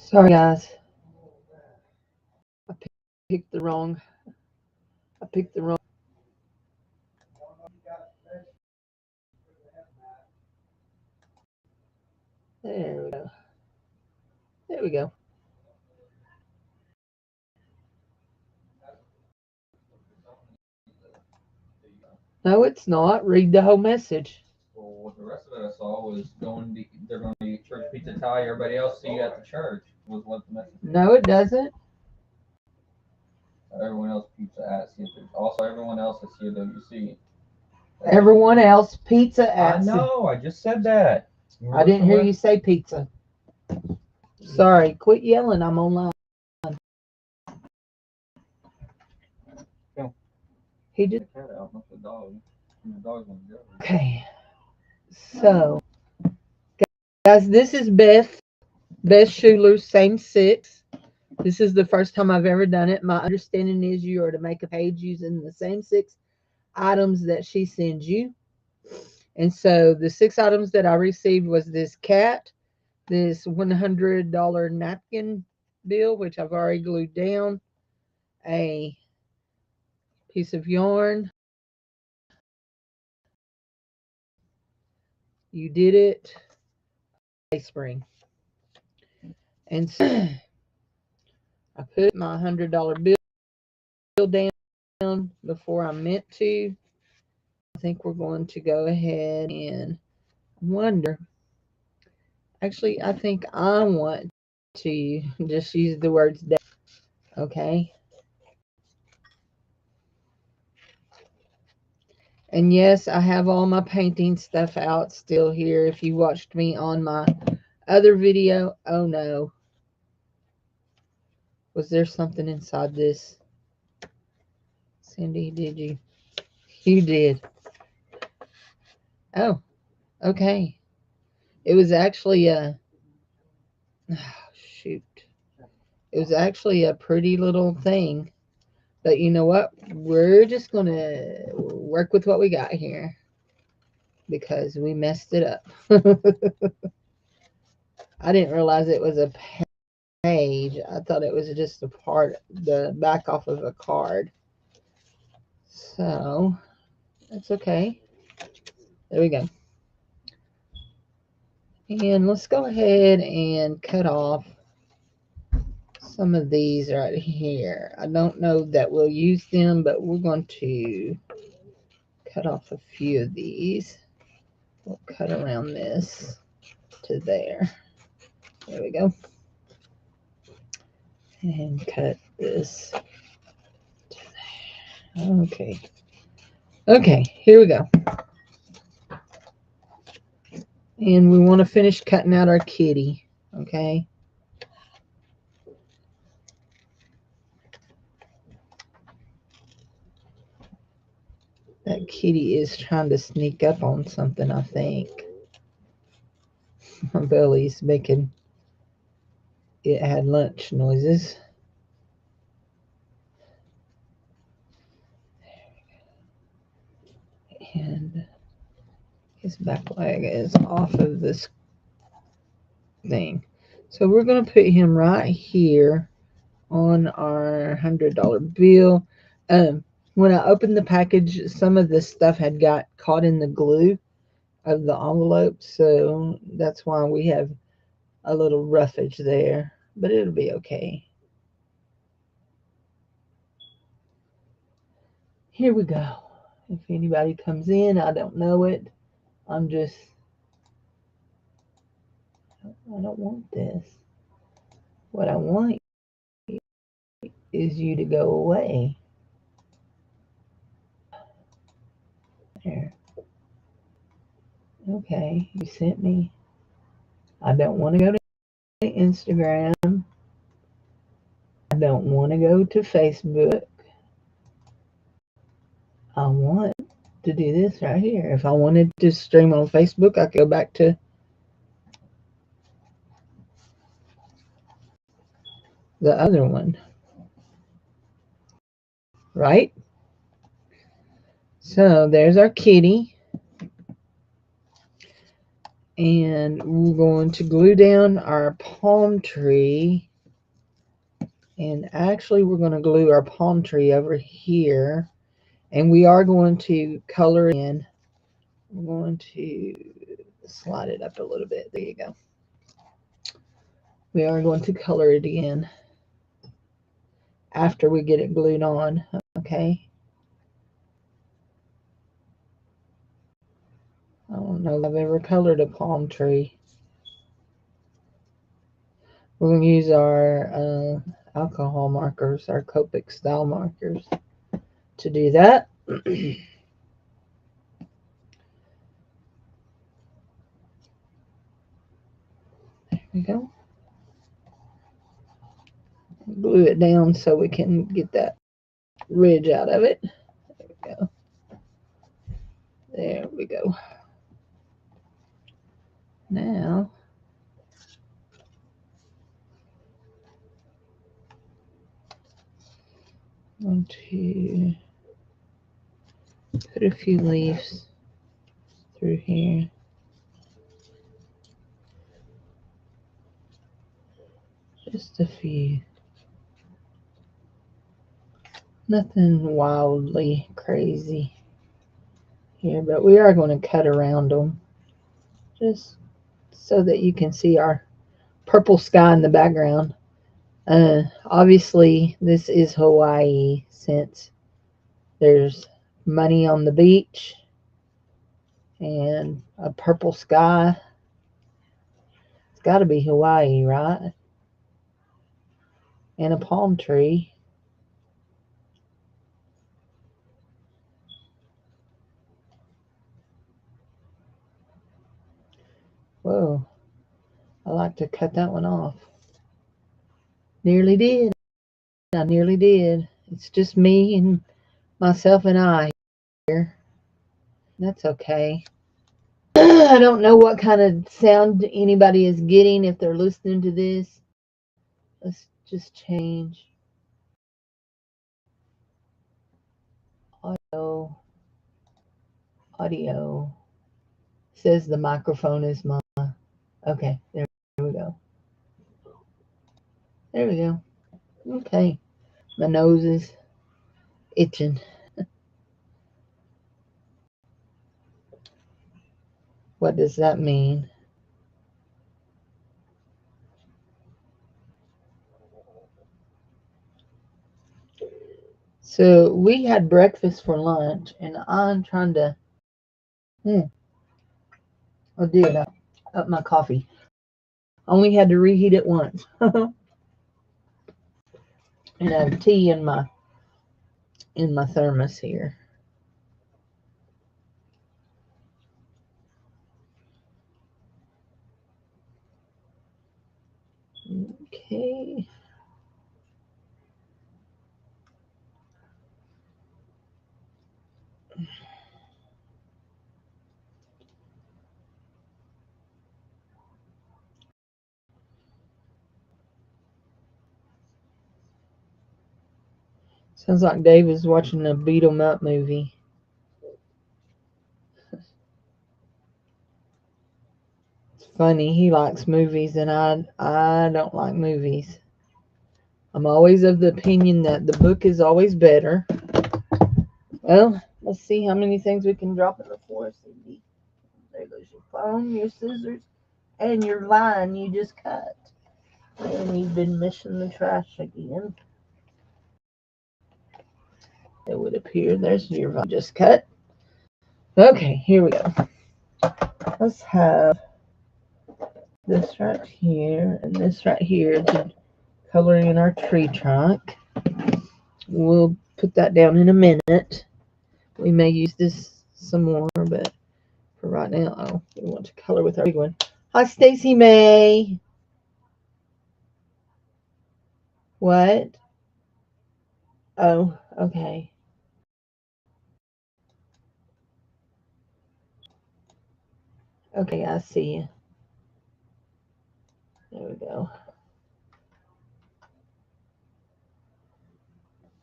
Sorry, guys. I picked the wrong. I picked the wrong. There we go. There we go. No, it's not. Read the whole message. Well, what the rest of it I saw was they're going to eat church pizza Thai. Everybody else see you at the church was what the message. No, it doesn't. Everyone else pizza at CFC. Also, everyone else at CWC. Everyone else pizza at. I know. I just said that. I didn't hear you say pizza. Sorry. Quit yelling. I'm online. Go. He did. The cat out, not the dog. The dog's gonna go. Okay. So, guys, this is Beth Schuler's same six. This is the first time I've ever done it. My understanding is you are to make a page using the same six items that she sends you. And so the 6 items that I received was this cat, this $100 napkin bill, which I've already glued down, a piece of yarn. You did it. A spring. And so I put my $100 bill down before I meant to. I think we're going to go ahead and wonder. Actually, I think I want to just use the words down. Okay. And yes, I have all my painting stuff out still here. If you watched me on my other video, oh no. Was there something inside this? Cindy, did you? You did. Oh, okay. It was actually a, oh, shoot. It was actually a pretty little thing. But you know what? We're just going to work with what we got here. Because we messed it up. I didn't realize it was a page. I thought it was just a part, the back off of a card. So that's okay. There we go. And let's go ahead and cut off some of these right here. I don't know that we'll use them, but we're going to cut off a few of these. We'll cut around this to there. There we go. And cut this to there. Okay. Okay, here we go. And we want to finish cutting out our kitty. Okay. That kitty is trying to sneak up on something, I think. My belly's making it had lunch noises. And his back leg is off of this thing. So we're going to put him right here on our $100 bill. When I opened the package, some of this stuff had got caught in the glue of the envelope, so that's why we have a little roughage there, but it'll be okay. Here we go. If anybody comes in, I don't know it. I don't want this. What I want is you to go away. There. Okay, you sent me. I don't want to go to Instagram. I don't want to go to Facebook. I want to do this right here. If I wanted to stream on Facebook, I could go back to the other one. Right? So there's our kitty. And we're going to glue down our palm tree. And actually, we're going to glue our palm tree over here. And we are going to color it in. We're going to slide it up a little bit. There you go. We are going to color it in after we get it glued on. Okay. I don't know if I've ever colored a palm tree. We're going to use our alcohol markers, our Copic style markers, to do that. There we go. Glue it down so we can get that ridge out of it. There we go. There we go. Now, I'm going to put a few leaves through here. Just a few. Nothing wildly crazy here, but we are going to cut around them just so that you can see our purple sky in the background. Obviously, this is Hawaii since there's money on the beach and a purple sky. It's got to be Hawaii, right? And a palm tree. Whoa, I like to cut that one off. Nearly did. I nearly did. It's just me and myself and I here. That's okay. I don't know what kind of sound anybody is getting if they're listening to this. Let's just change audio. Audio. Says the microphone is my. Okay, there we go. There we go. Okay. My nose is itching. What does that mean? So we had breakfast for lunch, and I'm trying to. I did up my coffee. Only had to reheat it once. And I have tea in my thermos here. Okay. Sounds like Dave is watching a beat 'em up movie. It's funny, he likes movies and I don't like movies. I'm always of the opinion that the book is always better. Well, let's see how many things we can drop in the floor, Cindy. There goes your phone, your scissors, and your line you just cut. And you've been missing the trash again. It would appear there's your vine just cut. Okay, here we go. Let's have this right here and this right here to color in our tree trunk. We'll put that down in a minute. We may use this some more, but for right now, we want to color with our big one. Hi, Stacy May. What? Oh, okay. Okay, I see you. There we go.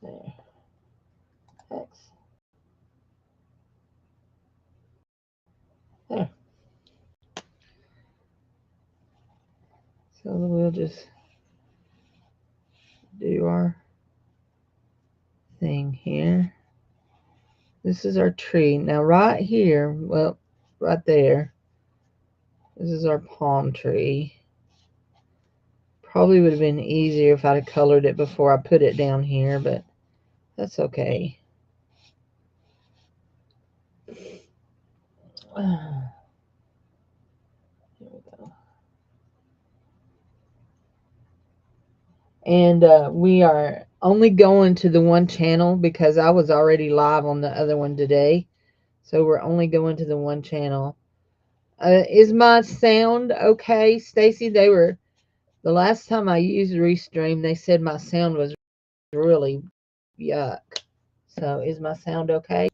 There. X. There. we'll just do our thing here. This is our tree. Now right here, well, right there, this is our palm tree. Probably would have been easier if I'd have colored it before I put it down here, but that's okay. Here we go. And we are only going to the one channel because I was already live on the other one today. So we're only going to the one channel. Is my sound okay, Stacy? The last time I used Restream, they said my sound was really yuck. So is my sound okay?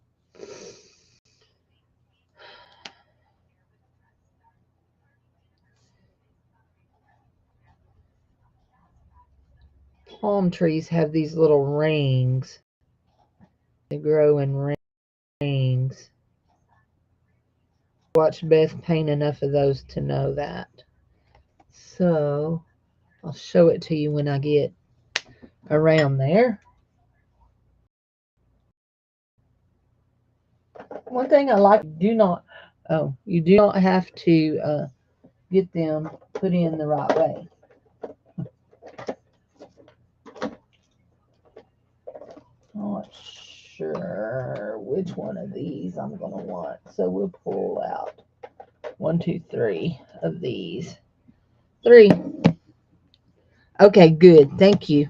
Palm trees have these little rings. They grow in rings. Watch Beth paint enough of those to know that. So I'll show it to you when I get around there. One thing I like, you do not have to get them put in the right way. I'm not sure which one of these I'm going to want. So we'll pull out 1, 2, 3 of these. 3. Okay, good. Thank you.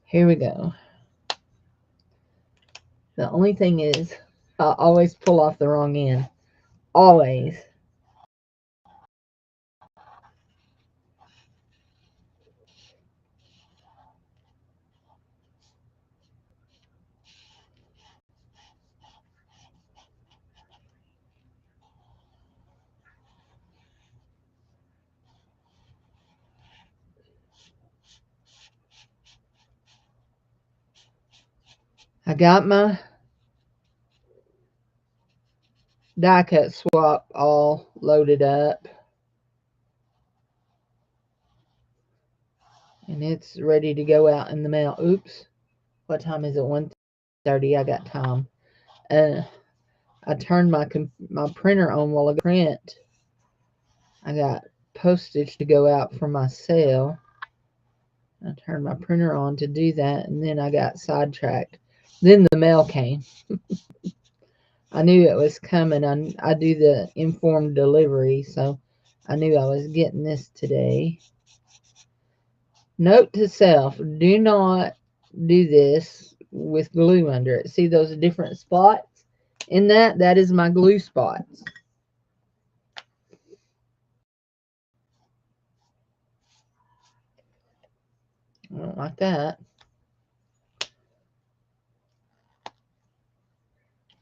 Here we go. The only thing is, I always pull off the wrong end. Always. I got my die cut swap all loaded up. And it's ready to go out in the mail. Oops. What time is it? 1:30. I got time. I turned my printer on while I print. I got postage to go out for my sale. I turned my printer on to do that, and then I got sidetracked. Then the mail came. I knew it was coming. I do the informed delivery, so I knew I was getting this today. Note to self, do not do this with glue under it. See those different spots in that? That is my glue spots. I don't like that.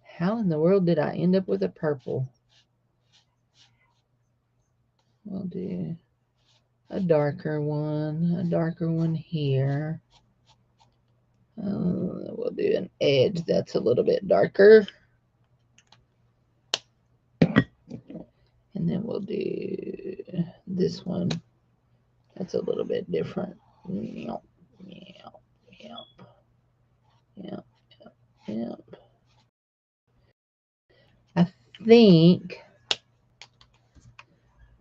How in the world did I end up with a purple? We'll do a darker one here. We'll do an edge that's a little bit darker. And then we'll do this one that's a little bit different. Yep, yep, yep, yep, yep. I think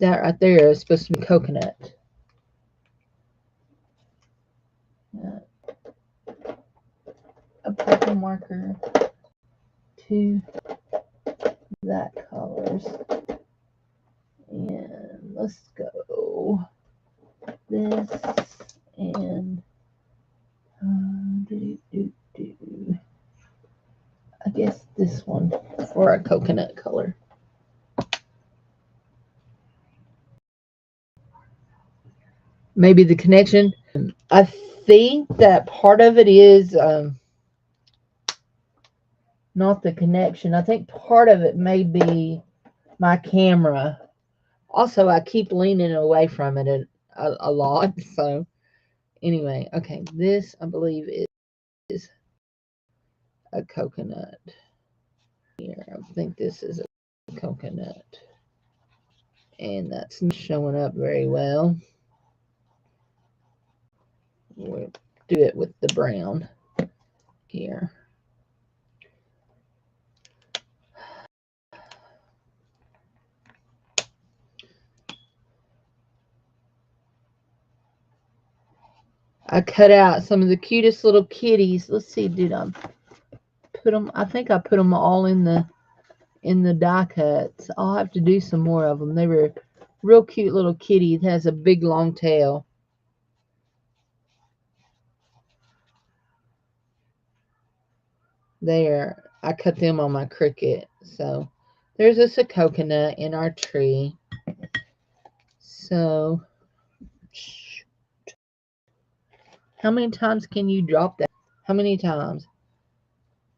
that right there is supposed to be coconut. A purple marker to that colors. And let's go this and I guess this one for a coconut color. Maybe the connection. I think that part of it is not the connection. I think part of it may be my camera. Also, I keep leaning away from it a lot. So anyway, okay, this I believe is a coconut. Here, I think this is a coconut. And that's not showing up very well. we'll do it with the brown here. I cut out some of the cutest little kitties. Let's see, did I put them? I think I put them all in the die cuts. I'll have to do some more of them. They were real cute little kitty. It has a big long tail. There, I cut them on my Cricut. So there's just a coconut in our tree. So how many times can you drop that? How many times?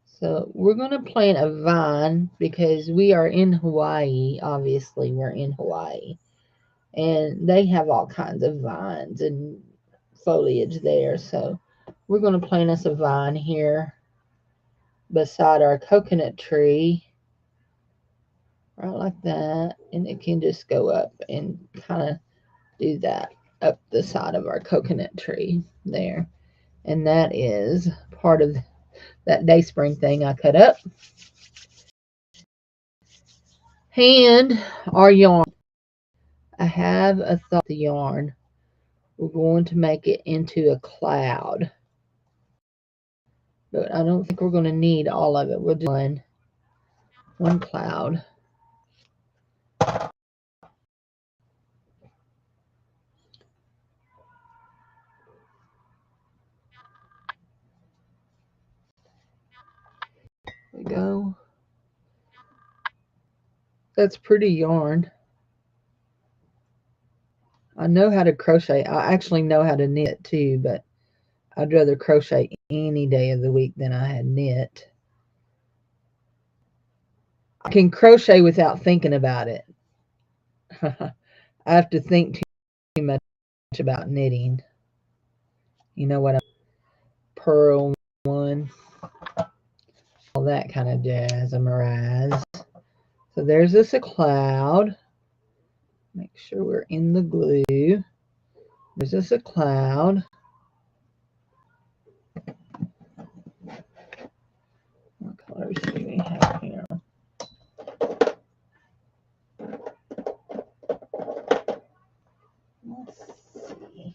So we're going to plant a vine because we are in Hawaii. Obviously, we're in Hawaii. And they have all kinds of vines and foliage there. So we're going to plant us a vine here beside our coconut tree. Right like that. And it can just go up and kind of do that up the side of our coconut tree there. And that is part of that day spring thing I cut up. And our yarn. I have a thought the yarn. We're going to make it into a cloud. But I don't think we're going to need all of it. We'll do one cloud. There we go. That's pretty yarn. I know how to crochet. I actually know how to knit too, but I'd rather crochet any day of the week than I had knit. I can crochet without thinking about it. I have to think too much about knitting. You know what? Purl one, all that kind of jazz, a mirage. So there's this a cloud. Make sure we're in the glue. There's just a cloud. What colors do we have here? Let's see.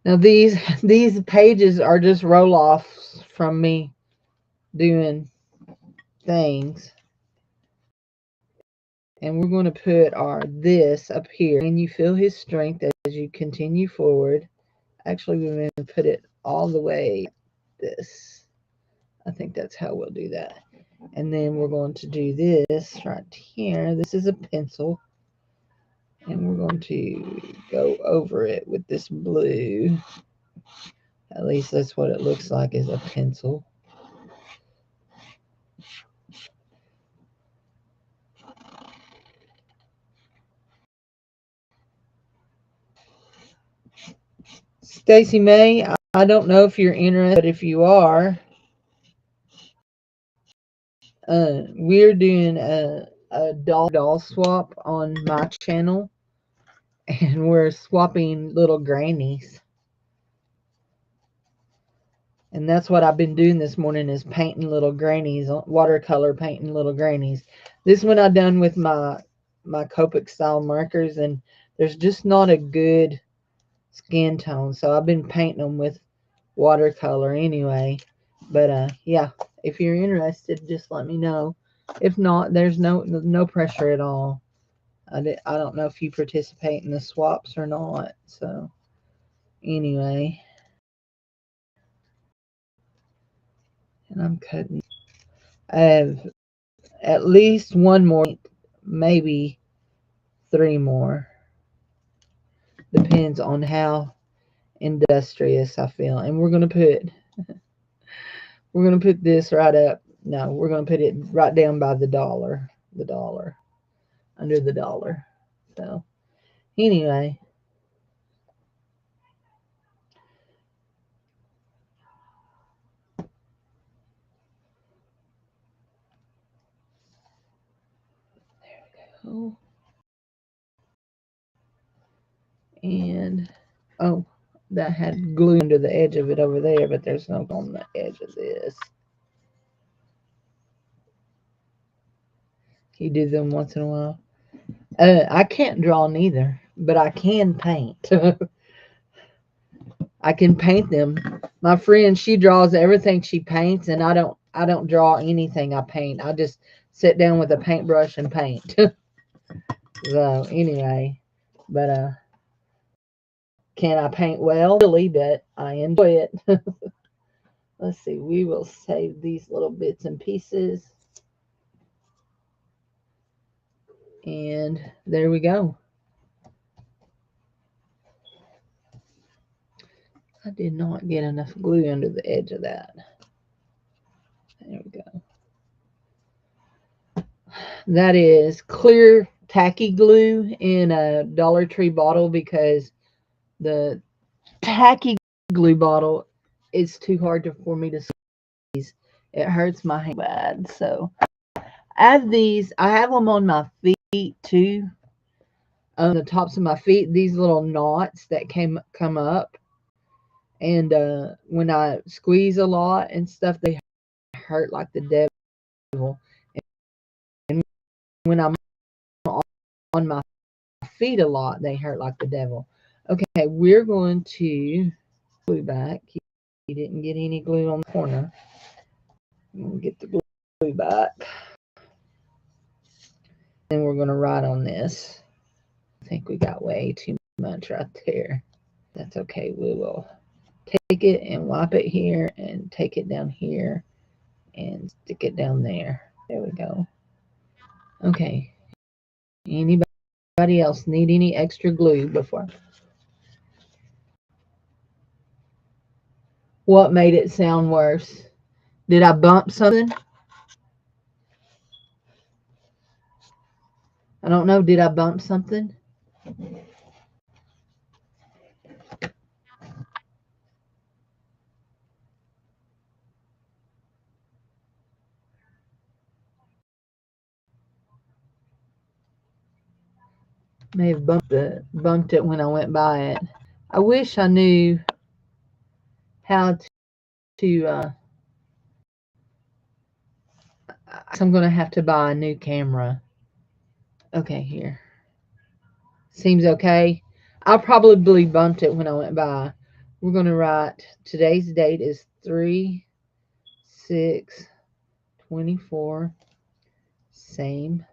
Now these pages are just roll-offs from me doing things. And we're going to put our this up here. And you feel his strength as you continue forward. Actually, we're going to put it all the way this. I think that's how we'll do that. And then we're going to do this right here. This is a pencil. And we're going to go over it with this blue. At least that's what it looks like, is a pencil. Stacy May, I don't know if you're interested, but if you are, we're doing a doll swap on my channel, and we're swapping little grannies. And that's what I've been doing this morning, is painting little grannies, watercolor painting little grannies. This one I done with my Copic style markers, and there's just not a good skin tone, so I've been painting them with watercolor anyway. But yeah, if you're interested, just let me know. If not, there's no pressure at all. I don't know if you participate in the swaps or not. So anyway, and I'm cutting. I have at least one more, maybe 3 more. Depends on how industrious I feel. And we're gonna put this right up. No, we're gonna put it right down by the dollar. Under the dollar. So anyway. There we go. And oh, that had glue under the edge of it over there, but there's no glue on the edge of this. You do them once in a while. I can't draw neither, but I can paint. I can paint them. My friend, she draws everything she paints, and I don't draw anything I paint. I just sit down with a paintbrush and paint. So anyway, but can I paint well? Really, but I enjoy it. Let's see. We will save these little bits and pieces. And there we go. I did not get enough glue under the edge of that. There we go. That is clear tacky glue in a Dollar Tree bottle, because the tacky glue bottle is too hard for me to squeeze. It hurts my hand bad. So I have these. I have them on my feet too. On the tops of my feet, these little knots that come up, and when I squeeze a lot and stuff, they hurt like the devil. And when I'm on my feet a lot, they hurt like the devil. Okay, we're going to glue back. You didn't get any glue on the corner. We'll get the glue back. Then we're going to write on this. I think we got way too much right there. That's okay. We will take it and wipe it here and take it down here and stick it down there. There we go. Okay. Anybody else need any extra glue before? What made it sound worse? Did I bump something? I don't know. Did I bump something? May have bumped it when I went by it. I wish I knew how to I'm going to have to buy a new camera. Okay, here. Seems okay. I probably bumped it when I went by. We're going to write, today's date is 3/6/24. Same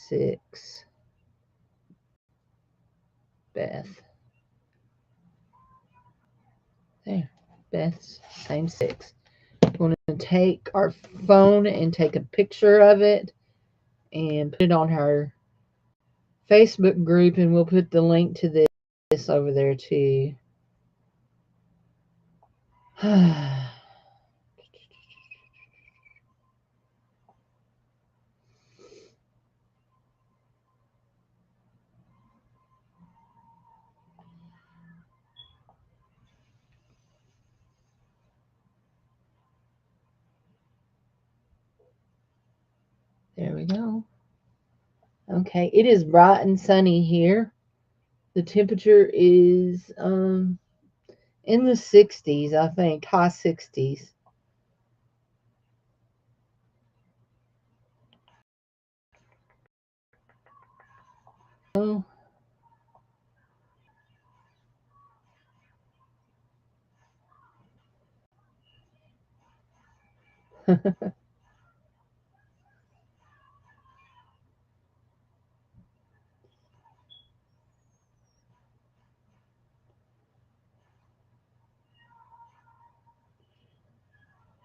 6. Beth. There. Beth's same 6. We're going to take our phone and take a picture of it and put it on her Facebook group, and we'll put the link to this over there too. There we go. Okay, it is bright and sunny here. The temperature is in the 60s, I think, high 60s. Oh.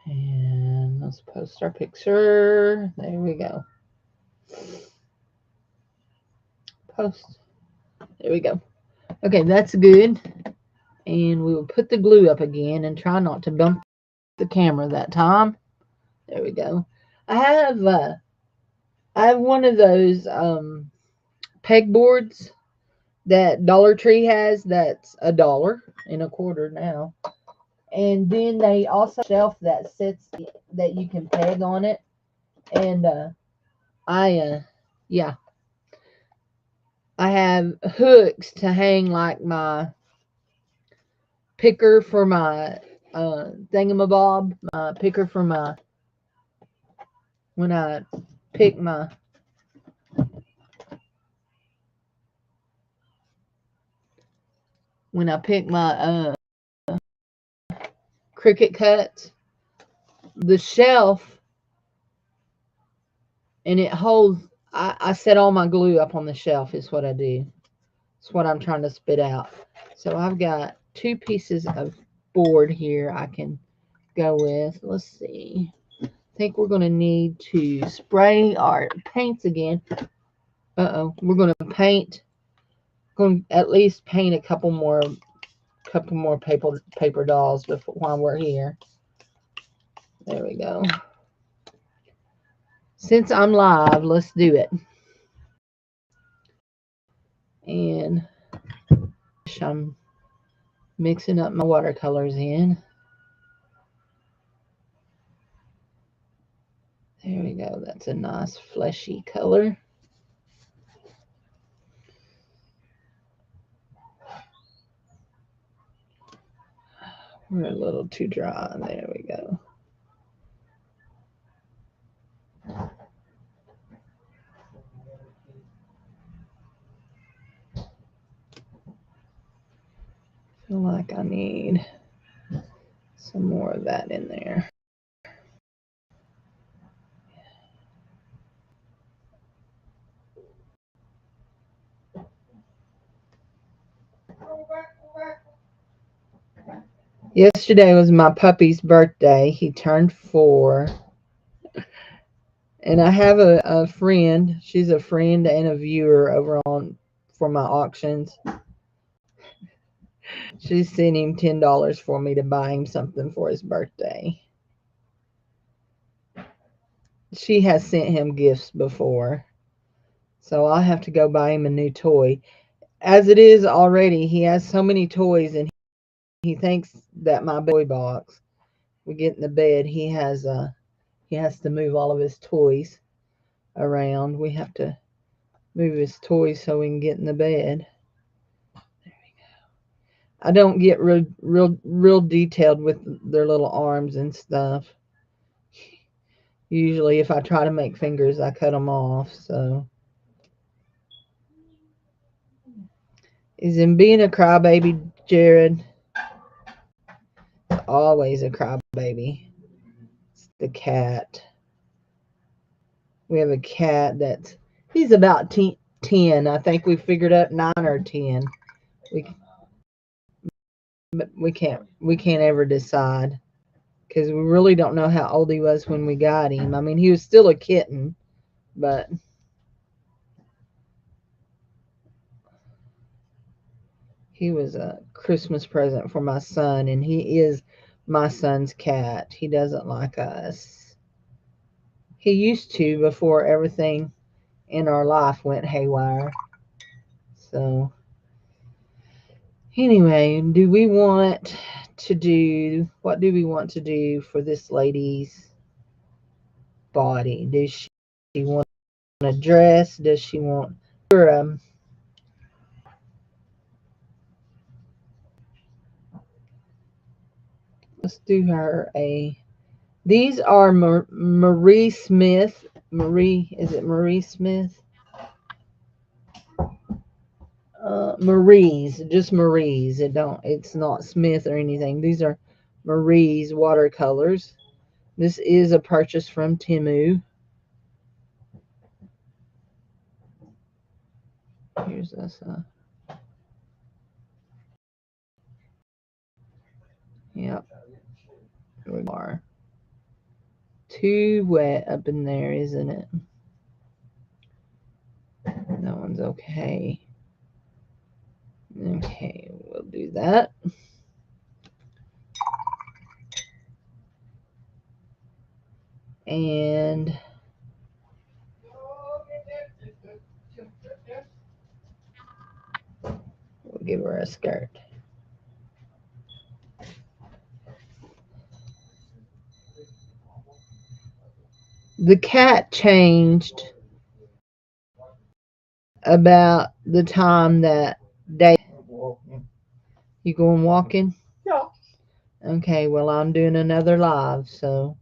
And let's post our picture. There we go. Post. There we go. Okay, that's good. And we will put the glue up again and try not to bump the camera that time. There we go. I have one of those pegboards that Dollar Tree has that's $1.25 now. And then they also have a shelf that sits that you can peg on it. And yeah, I have hooks to hang like my picker for my thingamabob, my picker for my, when I pick my, cricket cuts, the shelf, and it holds, I set all my glue up on the shelf is what I do. It's what I'm trying to spit out. So I've got 2 pieces of board here I can go with. Let's see. I think we're going to need to spray our paints again. We're going to paint. Going to at least paint a couple more paper dolls before while we're here. There we go. Since I'm live, let's do it. And I'm mixing up my watercolors in. There we go. That's a nice fleshy color. We're a little too dry. There we go. Feel like I need some more of that in there. Yesterday was my puppy's birthday. He turned 4. And I have a friend. She's a friend and a viewer over on for my auctions. She sent him $10 for me to buy him something for his birthday. She has sent him gifts before. So I'll have to go buy him a new toy. As it is already, he has so many toys, and he thinks that my toy box, we get in the bed, he has to move all of his toys around. We have to move his toys so we can get in the bed. There we go. I don't get real detailed with their little arms and stuff. Usually if I try to make fingers, I cut them off. So is him being a crybaby, Jared? Always a crybaby. It's the cat. We have a cat he's about 10. I think we figured up 9 or 10. We can't ever decide because we really don't know how old he was when we got him. I mean, he was still a kitten, but he was a Christmas present for my son, and he is my son's cat. He doesn't like us. He used to before everything in our life went haywire. So anyway, what do we want to do for this lady's body? Does she want a dress? Does she want her let's do her these are Marie Smith. Is it Marie Smith? Marie's, just Marie's. It's not Smith or anything. These are Marie's watercolors. This is a purchase from Temu. Here's this. Yep. Here we are. Too wet up in there, isn't it? That one's okay. Okay, we'll do that. And we'll give her a skirt. The cat changed about the time that day. You going walking? Yeah. Okay, well, I'm doing another live, so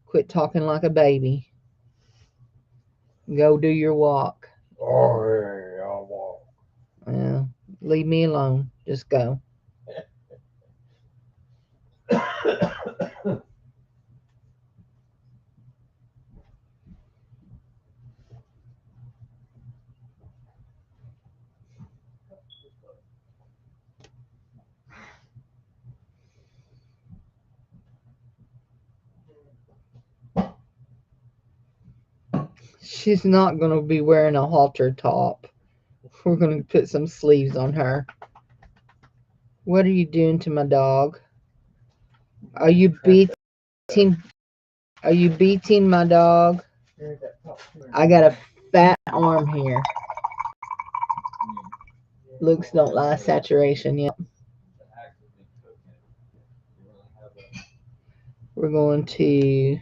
quit talking like a baby. Go do your walk. Oh, yeah, I'll walk. Yeah, leave me alone. Just go. She's not going to be wearing a halter top. We're going to put some sleeves on her. What are you doing to my dog? Are you beating? Are you beating my dog? I got a fat arm here. Looks don't lie. Saturation. Yep. We're going to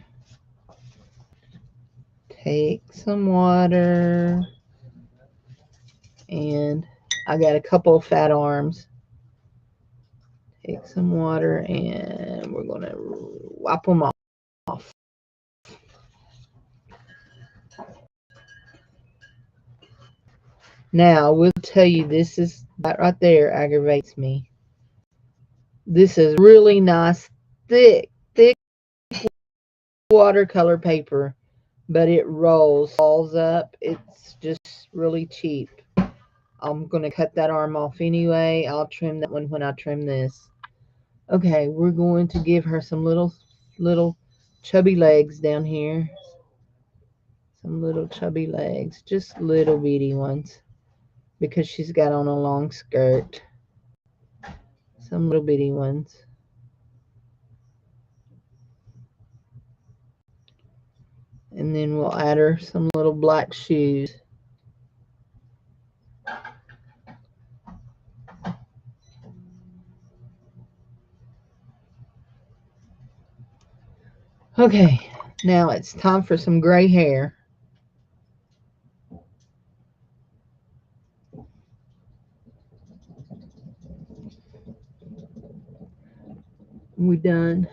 take some water, and I got a couple of fat arms. Take some water, and we're going to wipe them off. Now, I will tell you, that right there aggravates me. This is really nice, thick watercolor paper, but it falls up. It's just really cheap. I'm going to cut that arm off anyway. I'll trim that one when I trim this. Okay, we're going to give her some little chubby legs down here. Some little chubby legs, just little bitty ones, because she's got on a long skirt. Some little bitty ones. And then we'll add her some little black shoes. Okay, now it's time for some gray hair. We done.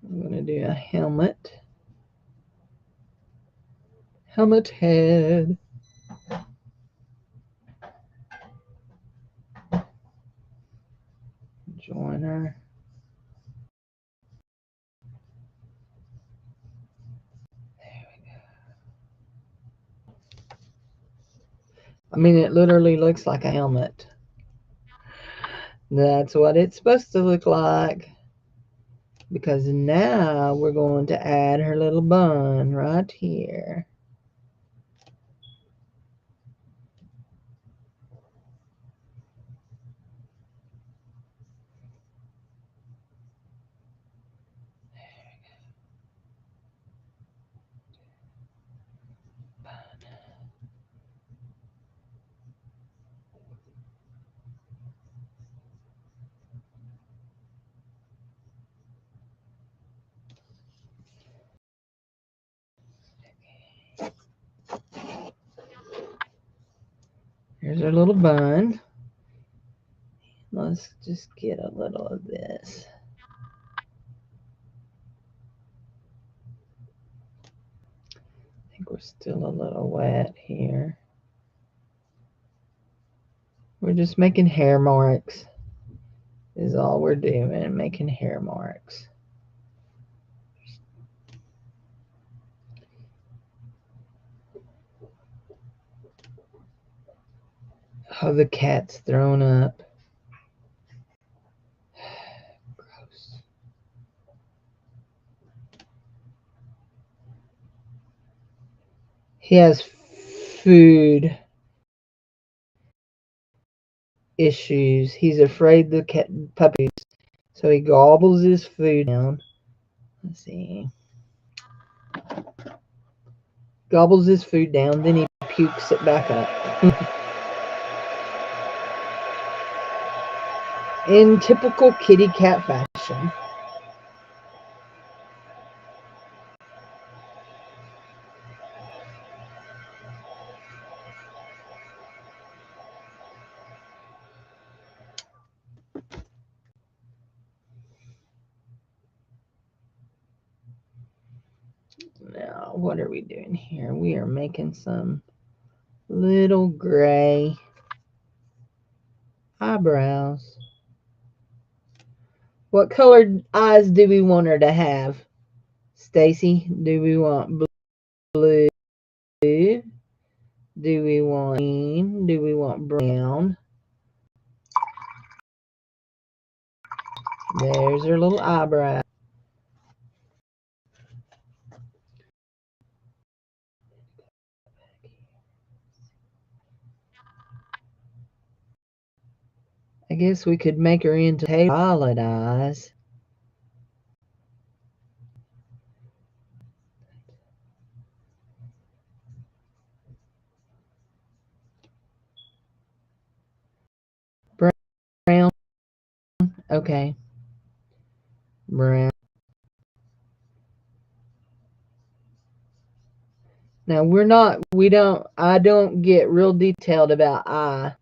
I'm going to do a helmet. Helmet head. Join her. There we go. I mean, it literally looks like a helmet. That's what it's supposed to look like. Because now we're going to add her little bun right here. Here's our little bun. Let's just get a little of this. I think we're still a little wet here. We're just making hair marks. Is all we're doing, making hair marks. Oh, the cat's thrown up. Gross. He has food issues. He's afraid the cat puppies, so he gobbles his food down. Let's see. Gobbles his food down, then he pukes it back up. In typical kitty cat fashion. Now, what are we doing here? We are making some little gray eyebrows. What colored eyes do we want her to have, Stacy? Do we want blue? Do we want green? Do we want brown? There's her little eyebrow. I guess we could make her into violet eyes. Brown. Okay. Brown. Now I don't get real detailed about eye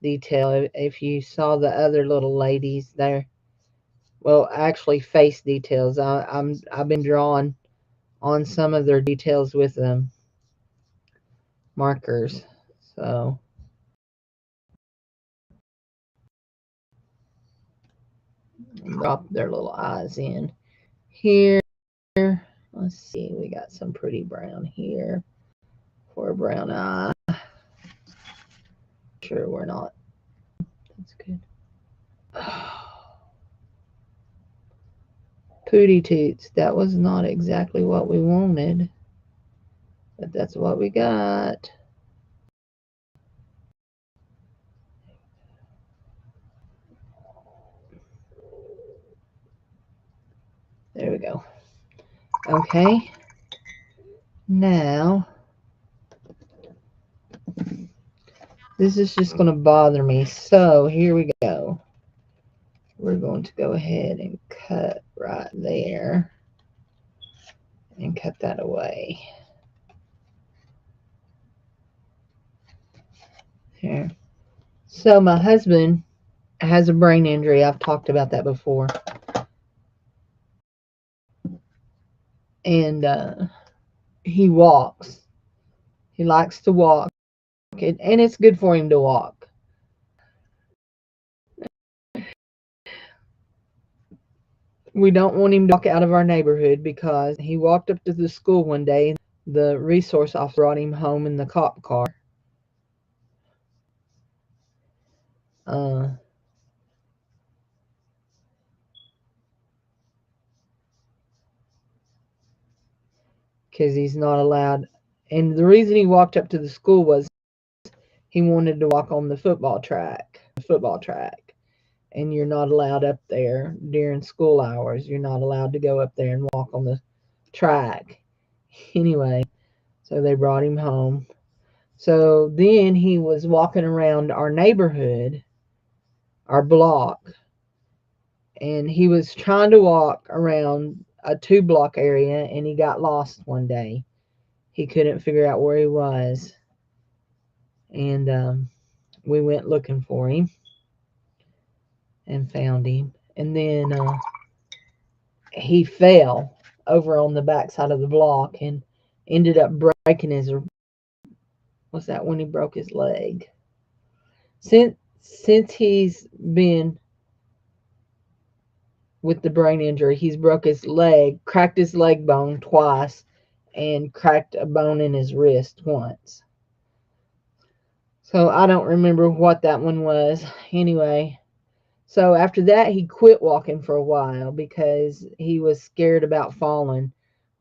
detail. If you saw the other little ladies there, well, actually face details. I've been drawing on some of their details with markers. So drop their little eyes in here. Let's see, we got some pretty brown here for a brown eye. Sure, we're not. That's good. Pooty toots. That was not exactly what we wanted, but that's what we got. There we go. Okay. Now, this is just going to bother me. So here we go. We're going to go ahead and cut right there and cut that away. Here. So my husband has a brain injury. I've talked about that before. And he walks. He likes to walk. And it's good for him to walk. We don't want him to walk out of our neighborhood because he walked up to the school one day. The resource officer brought him home in the cop car. Because he's not allowed. And the reason he walked up to the school was he wanted to walk on the football track. And you're not allowed up there during school hours. You're not allowed to go up there and walk on the track. Anyway, so they brought him home. So then he was walking around our neighborhood, our block, and he was trying to walk around a 2-block area, and he got lost one day. He couldn't figure out where he was, and we went looking for him and found him. And then he fell over on the backside of the block and ended up breaking his. Was that when he broke his leg? Since he's been with the brain injury, he's broke his leg, cracked his leg bone twice, and cracked a bone in his wrist once. So I don't remember what that one was. Anyway, so after that, he quit walking for a while because he was scared about falling.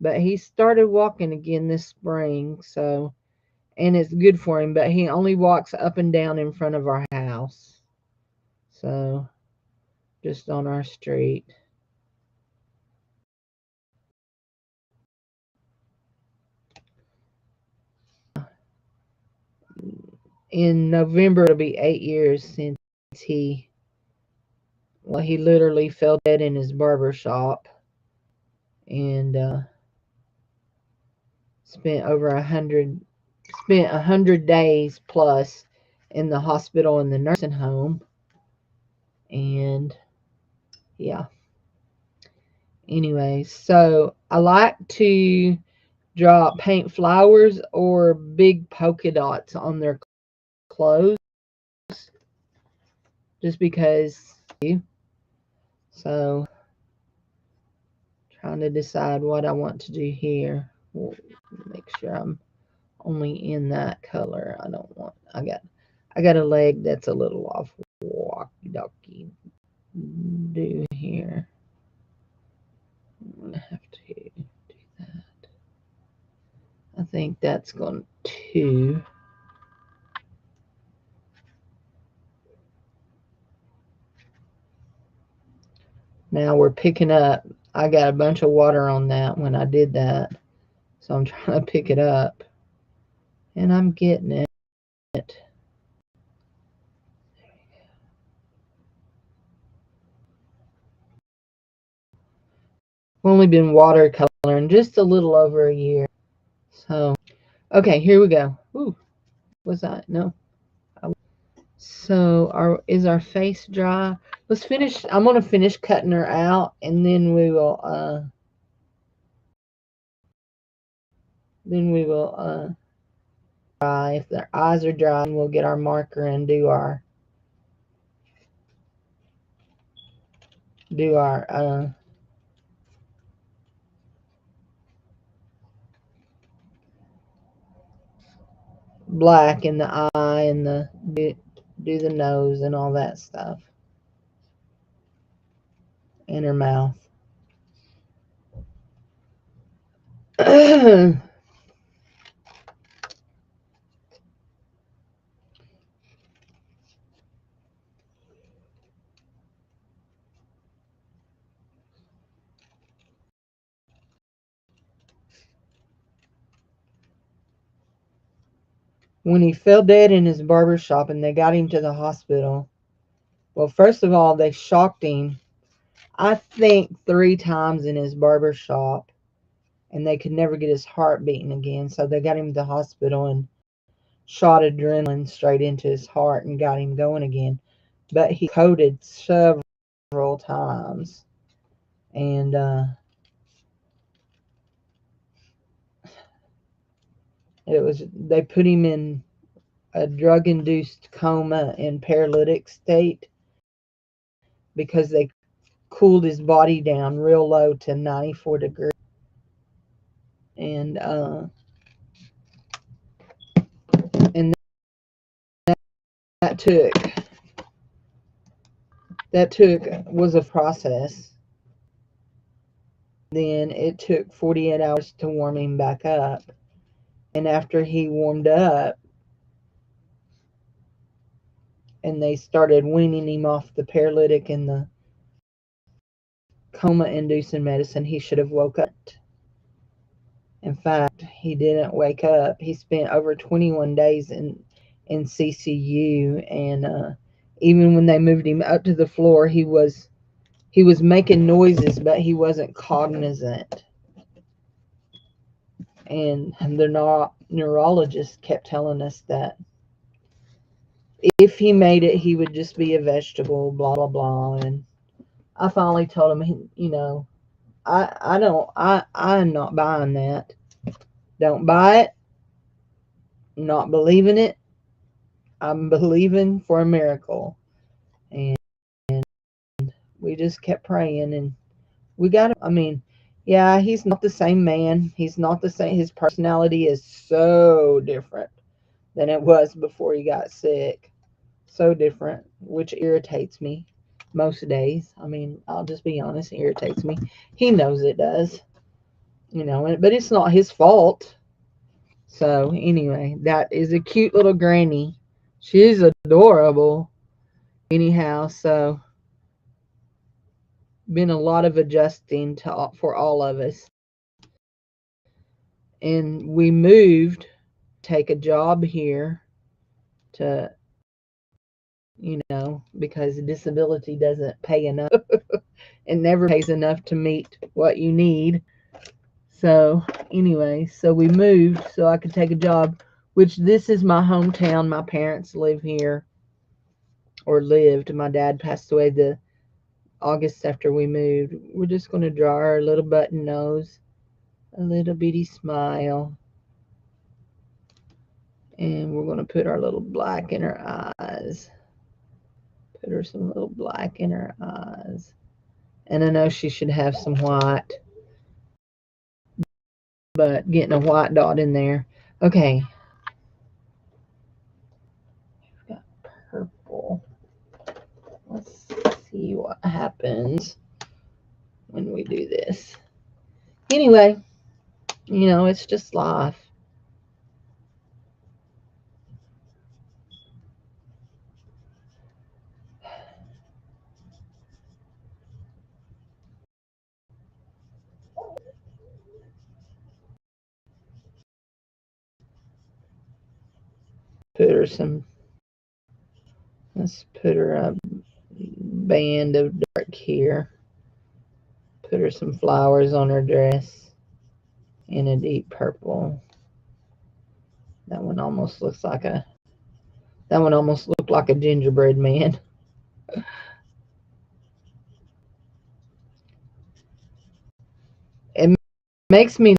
But he started walking again this spring, so, and it's good for him, but he only walks up and down in front of our house. So, just on our street. In November, it'll be 8 years since he literally fell dead in his barber shop and spent 100 days plus in the hospital and the nursing home. And yeah. Anyway, so I like to paint flowers or big polka dots on their clothes, just because. So trying to decide what I want to do here. We'll make sure I'm only in that color. I don't want. I got a leg that's a little off. Walkie talkie. Do here. I'm gonna have to do that. I think that's going to. Now we're picking up. I got a bunch of water on that when I did that. So I'm trying to pick it up. And I'm getting it. I've only been watercoloring just a little over a year. So, okay, here we go. Ooh, was that? No. So, is our face dry? Let's finish. I'm going to finish cutting her out, and then we will, dry. If their eyes are dry, we'll get our marker and do our, black in the eye and do the nose and all that stuff. In her mouth. When he fell dead in his barber shop and they got him to the hospital, well, first of all, they shocked him, I think 3 times in his barber shop, and they could never get his heart beating again. So they got him to the hospital and shot adrenaline straight into his heart and got him going again. But he coded several times. And they put him in a drug-induced coma in paralytic state because they cooled his body down real low to 94 degrees. And and that took was a process. Then it took 48 hours to warm him back up. And after he warmed up and they started weaning him off the paralytic and the coma inducing medicine, he should have woke up. In fact, he didn't wake up. He spent over 21 days in CCU, and even when they moved him up to the floor, he was making noises, but he wasn't cognizant. And the neurologist kept telling us that if he made it, he would just be a vegetable, blah blah blah. And I finally told him, I'm not buying that. Don't buy it. I'm not believing it. I'm believing for a miracle. And we just kept praying, and we got him. I mean, yeah, he's not the same man. He's not the same. His personality is so different than it was before he got sick. So different, which irritates me most days. I mean, I'll just be honest, it irritates me. He knows it does, but it's not his fault. So anyway, that is a cute little granny. She's adorable. Anyhow, so been a lot of adjusting for all of us. And we moved, take a job here to, because disability doesn't pay enough. It never pays enough to meet what you need. So anyway, so we moved so I could take a job, which this is my hometown. My parents live here, or lived. My dad passed away the August after we moved. We're just going to draw our little button nose a little bitty smile. And we're going to put our little black in her eyes. Put her some little black in her eyes. And I know she should have some white, but getting a white dot in there. Okay. We've got purple. Let's see what happens when we do this. Anyway, you know, it's just life. Put her some, let's put her a band of dark here. Put her some flowers on her dress in a deep purple. That one almost looks like a, that one almost looked like a gingerbread man. It makes me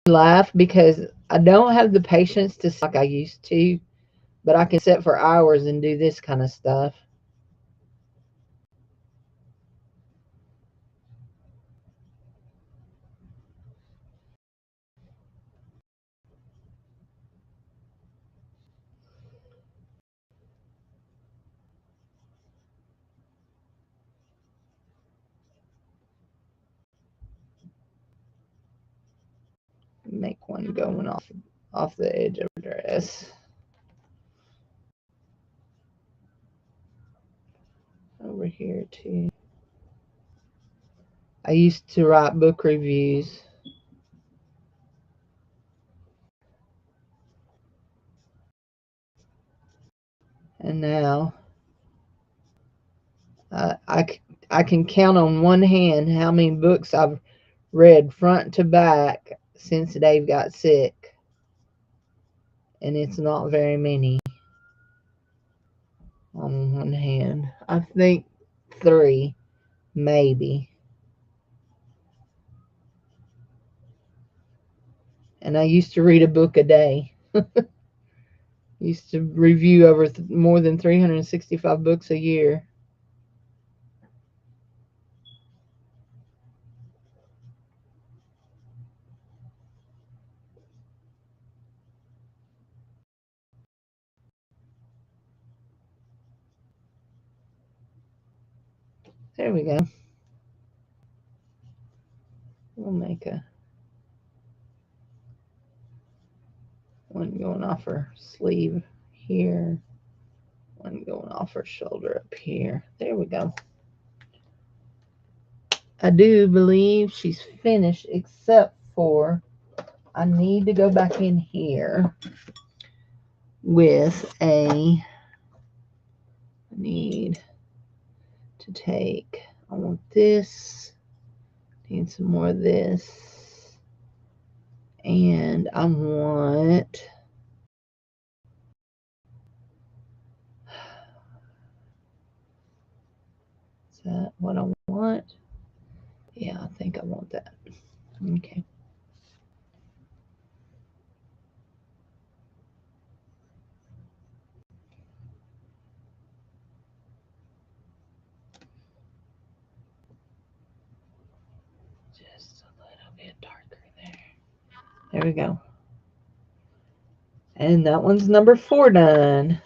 laugh because I don't have the patience to sit like I used to, but I can sit for hours and do this kind of stuff. Make one going off the edge of her dress. Over here too. I used to write book reviews. And now I can count on one hand how many books I've read front to back since Dave got sick. And it's not very many on one hand. I think 3, maybe. And I used to read a book a day. Used to review over more than 365 books a year. There we go. We'll make a one going off her sleeve here. One going off her shoulder up here. There we go. I do believe she's finished, except for I need to go back in here with I need to take, I want this, need some more of this, and I want, is that what I want? Yeah, I think I want that. Okay. Just a little bit darker there. There we go. And that one's number 4 done.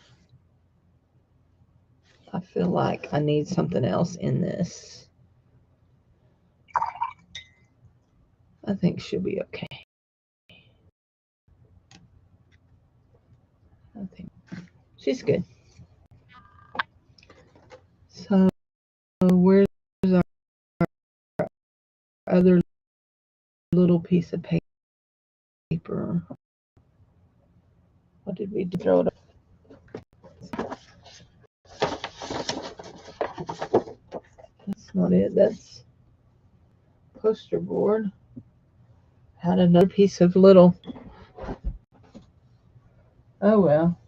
I feel like I need something else in this. I think she'll be okay. I think she's good. So where's our other little piece of paper? What did we throw it up? That's not it. That's poster board. Had another piece of little. Oh well.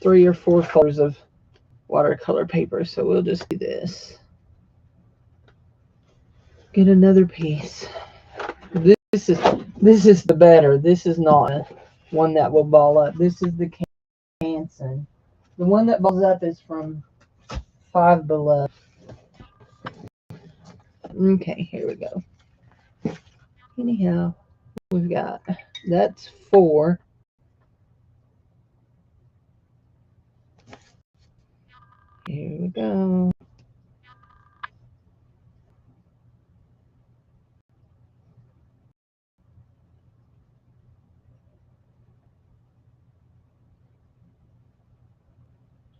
3 or 4 folders of watercolor paper, so we'll just do this. Get another piece. This is the better. This is not one that will ball up. This is the Canson. The one that balls up is from Five Below. Okay, here we go. Anyhow, we've got, that's 4. Here we go.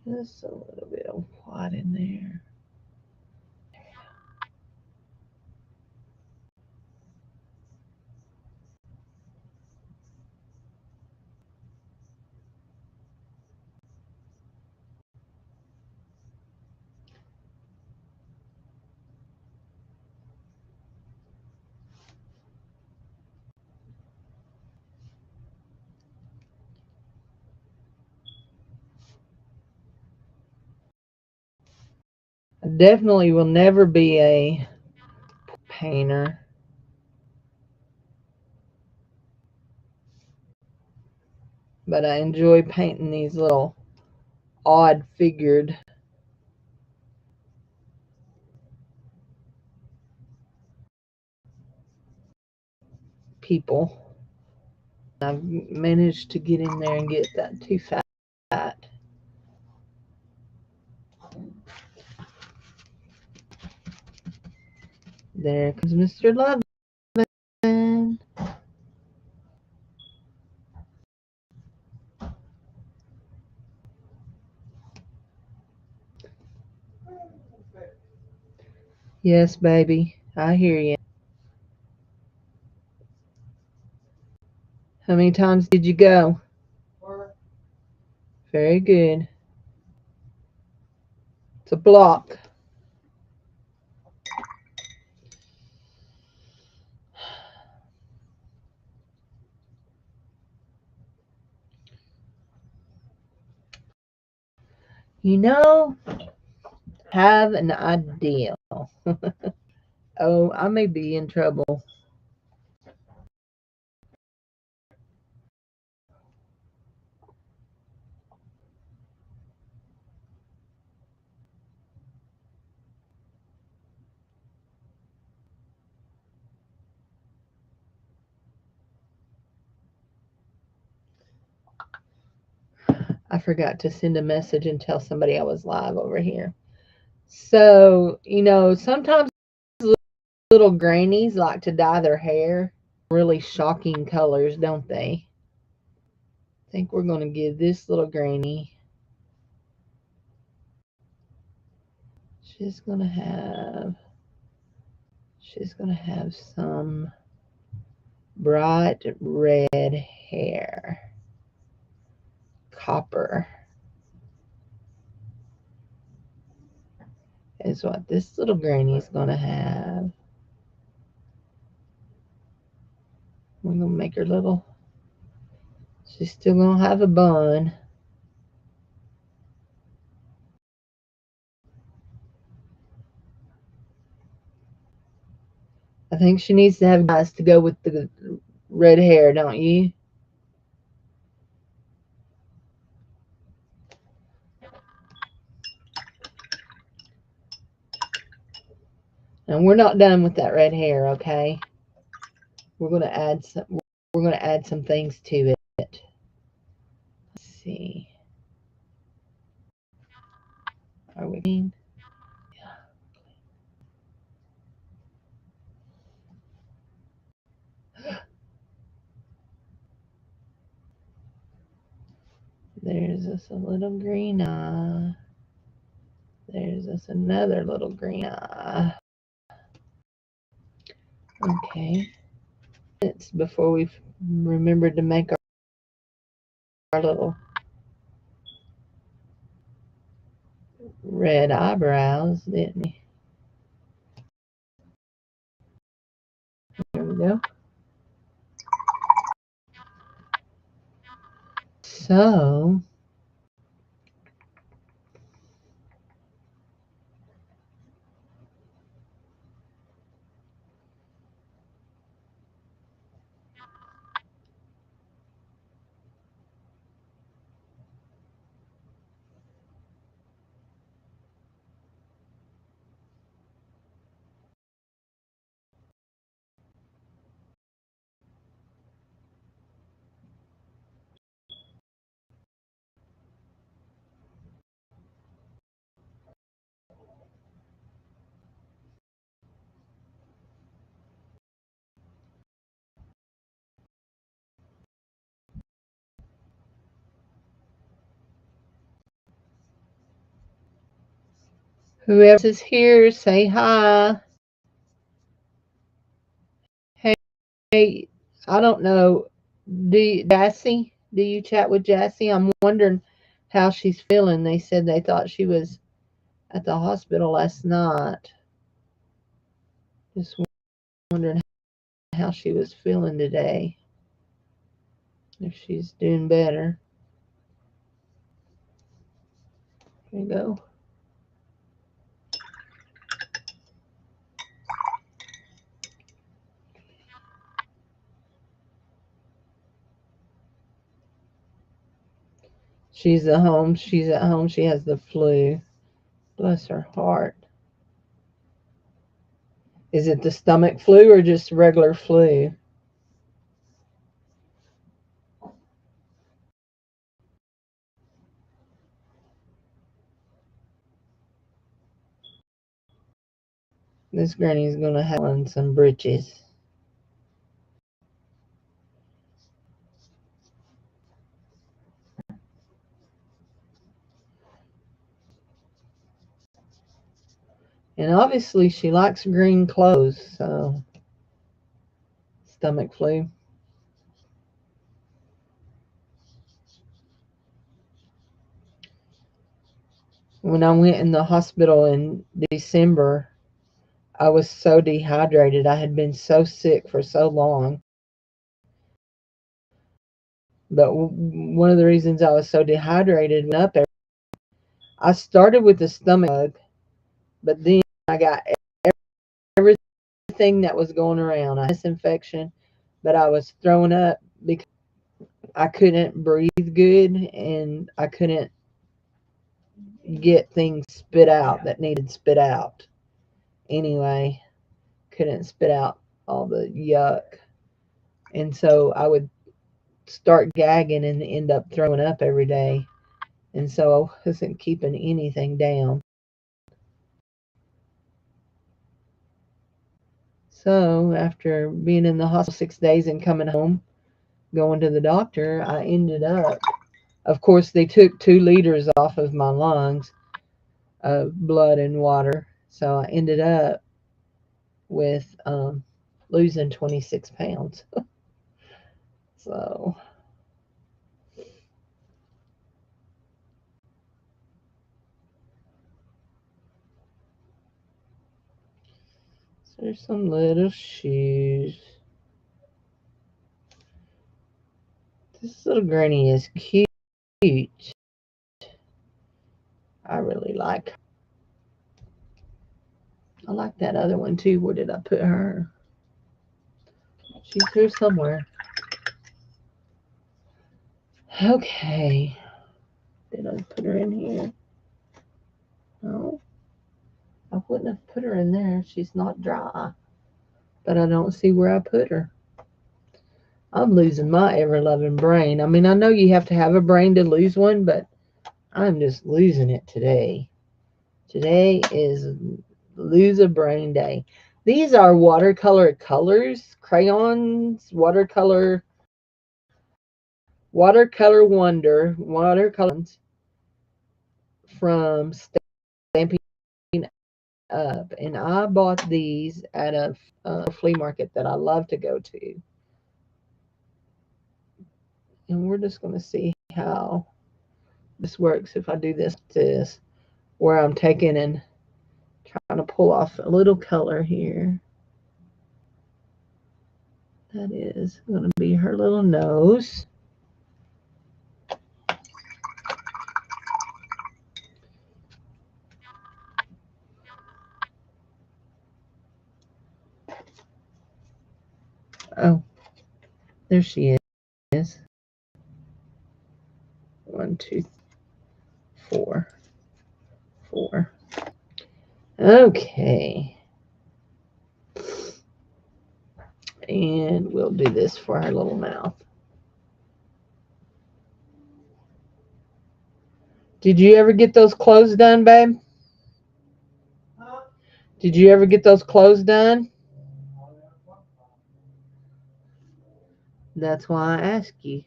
Just a little bit of white in there. I definitely will never be a painter. But I enjoy painting these little odd figured people. I've managed to get in there and get that too fat. There comes Mr. Lovin. Yes, baby, I hear you. How many times did you go? Very good. It's a block. You know, have an idea. Oh, I may be in trouble. I forgot to send a message and tell somebody I was live over here. So, sometimes little grannies like to dye their hair really shocking colors, don't they? I think we're going to give this little granny, she's going to have some bright red hair. Copper is what this little granny's going to have. We're going to make her little, she's still going to have a bun. I think she needs to have eyes to go with the red hair, don't you? And we're not done with that red hair, okay? We're going to add some things to it. Let's see. Are we clean? Yeah. There's us a little green eye. There's us another little green eye. Okay. It's before we've remembered to make our little red eyebrows, didn't we? There we go. So, Whoever is here, say hi. Hey, I don't know. Jassy? Do you chat with Jassy? I'm wondering how she's feeling. They said they thought she was at the hospital last night. Just wondering how she was feeling today. If she's doing better. Here you go. She's at home. She's at home. She has the flu. Bless her heart. Is it the stomach flu or just regular flu? This granny's gonna have on some britches. And obviously she likes green clothes, so stomach flu. When I went in the hospital in December, I was so dehydrated. I had been so sick for so long. But one of the reasons I was so dehydrated went up there. I started with the stomach bug, but then I got everything that was going around. I had this infection, but I was throwing up because I couldn't breathe good and I couldn't get things spit out that needed spit out. Anyway, couldn't spit out all the yuck. And so I would start gagging and end up throwing up every day. And so I wasn't keeping anything down. So after being in the hospital 6 days and coming home, going to the doctor, I ended up, of course, they took 2 liters off of my lungs of blood and water. So I ended up with losing 26 pounds. So there's some little shoes. This little granny is cute. I really like her. I like that other one too. Where did I put her? She's here somewhere. Okay. Did I put her in here? No. I wouldn't have put her in there. She's not dry. But I don't see where I put her. I'm losing my ever loving brain. I mean, I know you have to have a brain to lose one, but I'm just losing it today. Today is lose a brain day. These are watercolor colors, crayons, watercolor wonder, watercolors from Stamping Up. And I bought these at a flea market that I love to go to. And we're just going to see how this works if I do this, where I'm taking and trying to pull off a little color here. That is going to be her little nose. Oh, there she is. 1, 2, 4. Okay. And we'll do this for her little mouth. Did you ever get those clothes done, babe? Did you ever get those clothes done? That's why I ask you.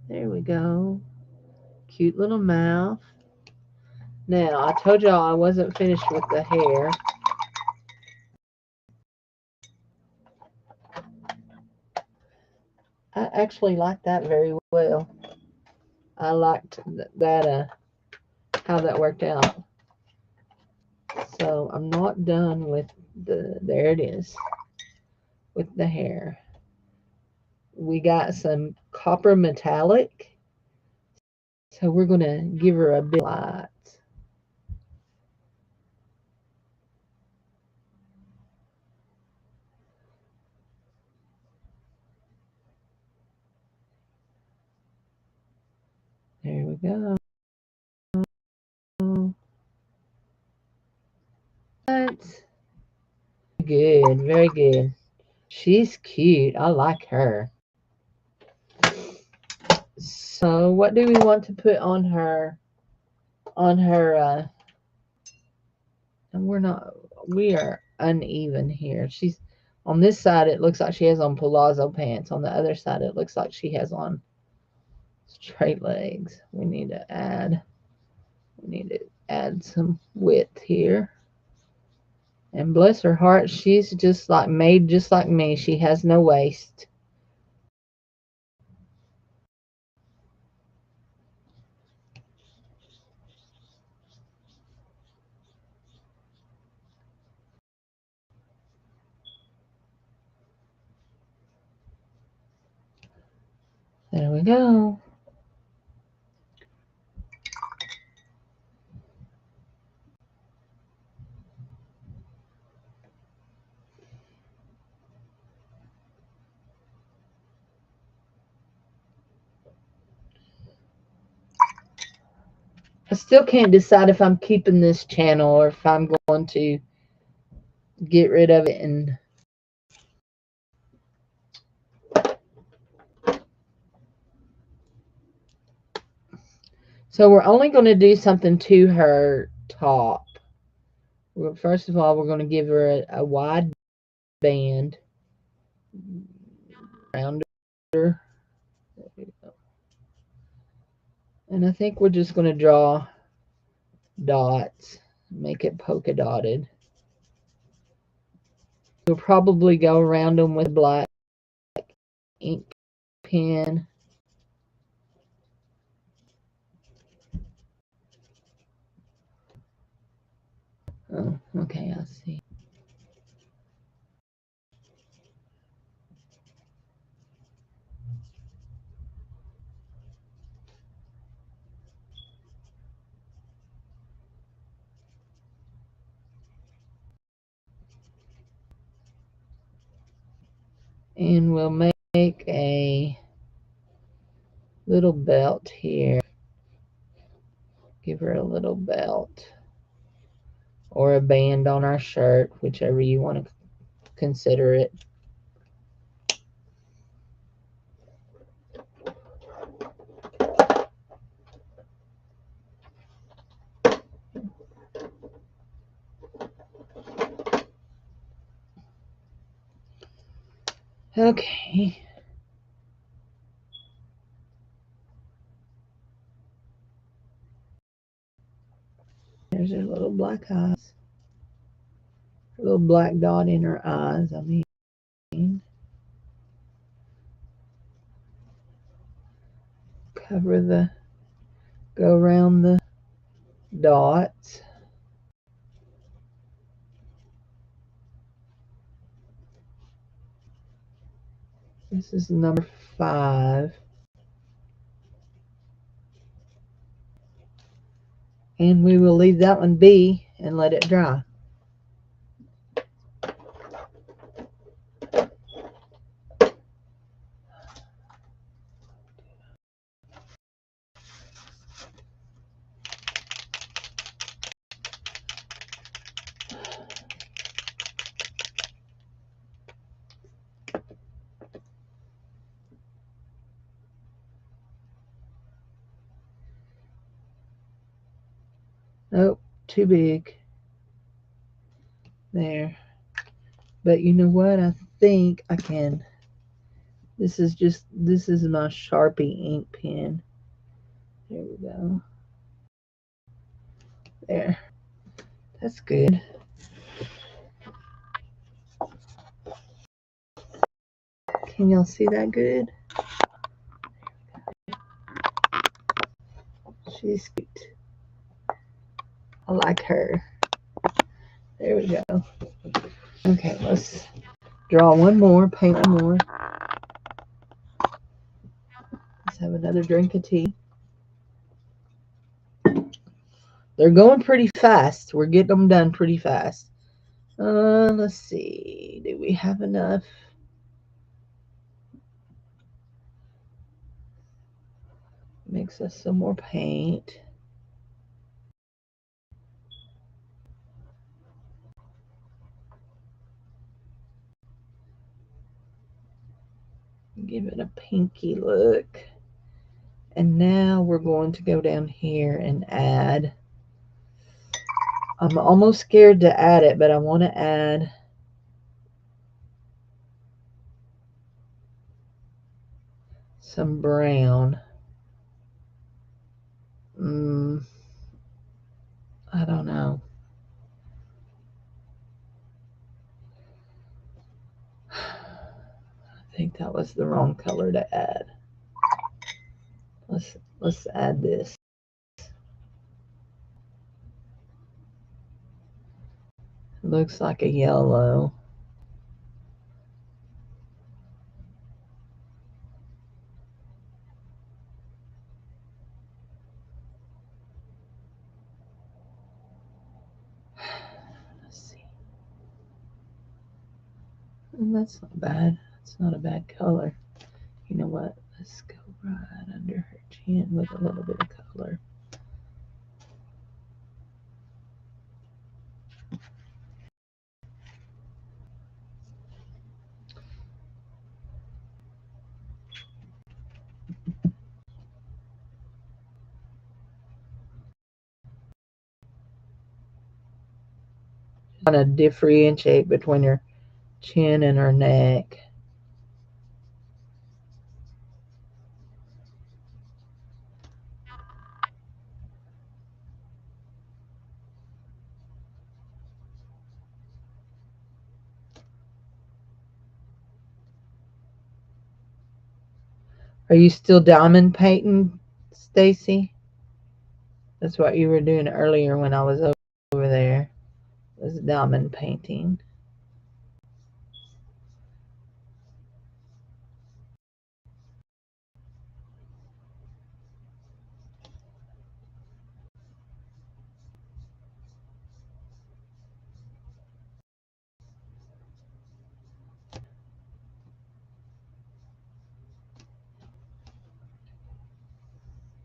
There we go. Cute little mouth. Now, I told y'all I wasn't finished with the hair. I actually liked that very well. I liked that, how that worked out. So I'm not done with there it is, with the hair. We got some copper metallic. So we're going to give her a bit of light. There we go. Good, very good. She's cute. I like her. So what do we want to put on her? On her, and we are uneven here. She's on this side, it looks like she has on palazzo pants. On the other side, it looks like she has on straight legs. We need to add some width here. And bless her heart, she's just like made just like me. She has no waist. There we go. I still can't decide if I'm keeping this channel or if I'm going to get rid of it. And so we're only going to do something to her top. First of all, we're going to give her a wide band around her. And I think we're just going to draw dots, make it polka dotted. We'll probably go around them with a black ink pen. Oh, okay, I see. And we'll make a little belt here. Give her a little belt or a band on our shirt, whichever you want to consider it. Okay. There's her little black eyes. A little black dot in her eyes, I mean. Go around the dots. This is number 5. And we will leave that one be and let it dry. Nope, too big. There. But you know what? I think I can. This is my Sharpie ink pen. There we go. There. That's good. Can y'all see that good? She's cute. I like her. There we go. Okay, let's draw one more, paint one more. Let's have another drink of tea. They're going pretty fast. We're getting them done pretty fast. Let's see. Do we have enough? Mix us some more paint. Give it a pinky look. And now we're going to go down here and add. I'm almost scared to add it, but I want to add some brown. I don't know. I think that was the wrong color to add. Let's add this. It looks like a yellow. Let's see. And that's not bad. It's not a bad color. You know what? Let's go right under her chin with a little bit of color. Want to differentiate between her chin and her neck. Are you still diamond painting, Stacy? That's what you were doing earlier when I was over there. Was diamond painting.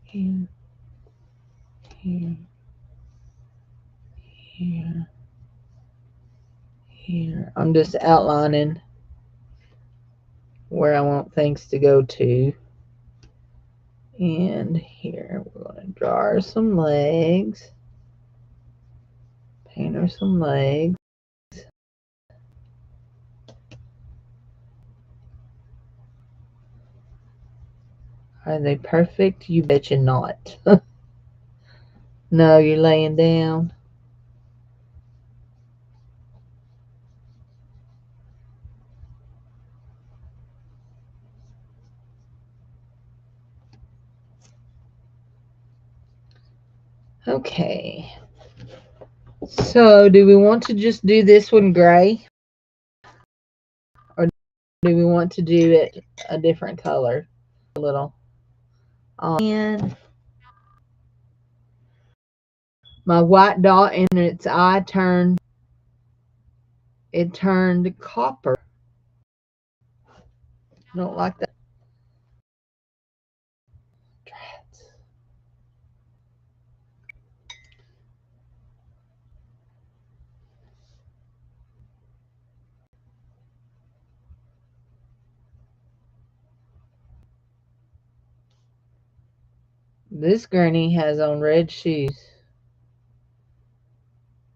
Here, here, here, here. I'm just outlining where I want things to go to. And here we're going to draw her some legs. Paint her some legs. Are they perfect? You betcha not. No, you're laying down. Okay. So, do we want to just do this one gray? Or do we want to do it a different color? A little. And my white dot in its eye turned copper. I don't like that. This granny has on red shoes.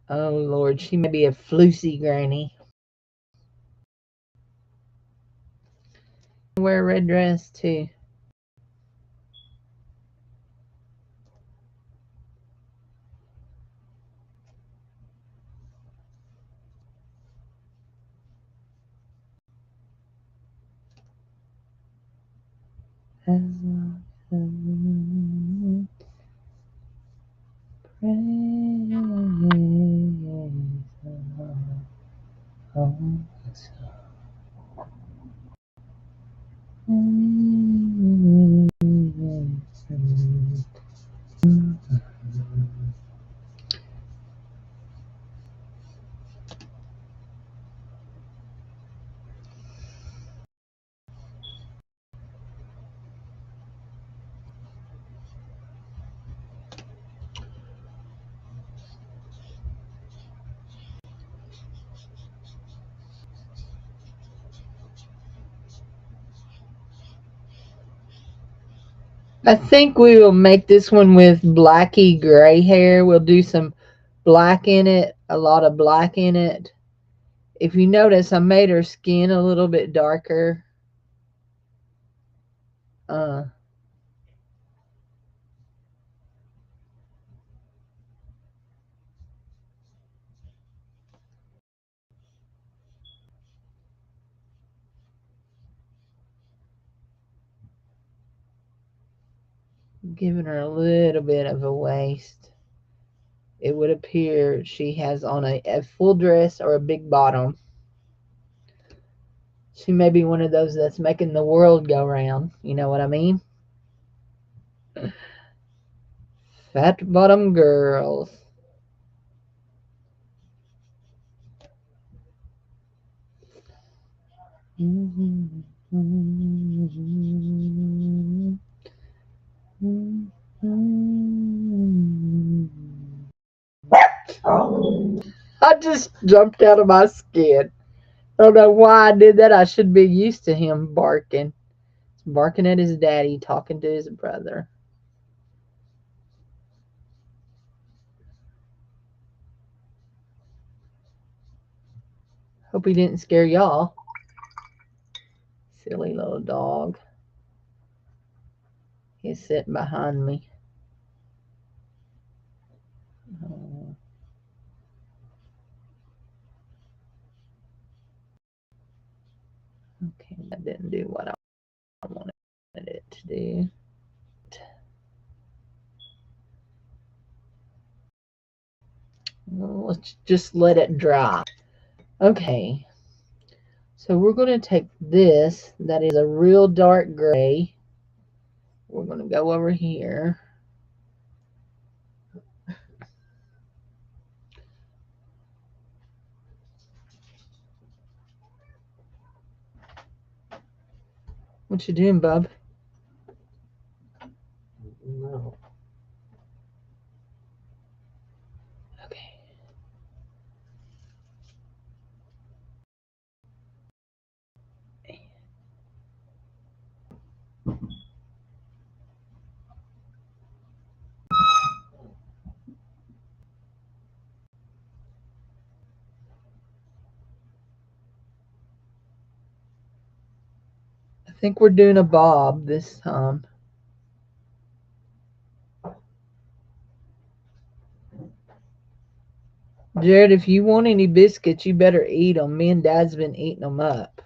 Oh Lord, she may be a floosy granny. Wear a red dress too. I think we will make this one with blacky gray hair. We'll do some black in it, a lot of black in it. If you notice, I made her skin a little bit darker. Giving her a little bit of a waist. It would appear she has on a full dress or a big bottom. She may be one of those that's making the world go round. You know what I mean? Fat bottom girls. I just jumped out of my skin. I don't know why I did that. I should be used to him barking. He's barking at his daddy, talking to his brother. Hope he didn't scare y'all. Silly little dog. He's sitting behind me. Oh. Okay, that didn't do what I wanted it to do. Well, let's just let it dry. Okay. So we're going to take this, that is a real dark gray. We're going to go over here. What you doing, bub? No. Okay. I think we're doing a bob this time. Jared, if you want any biscuits, you better eat them. Me and Dad's been eating them up.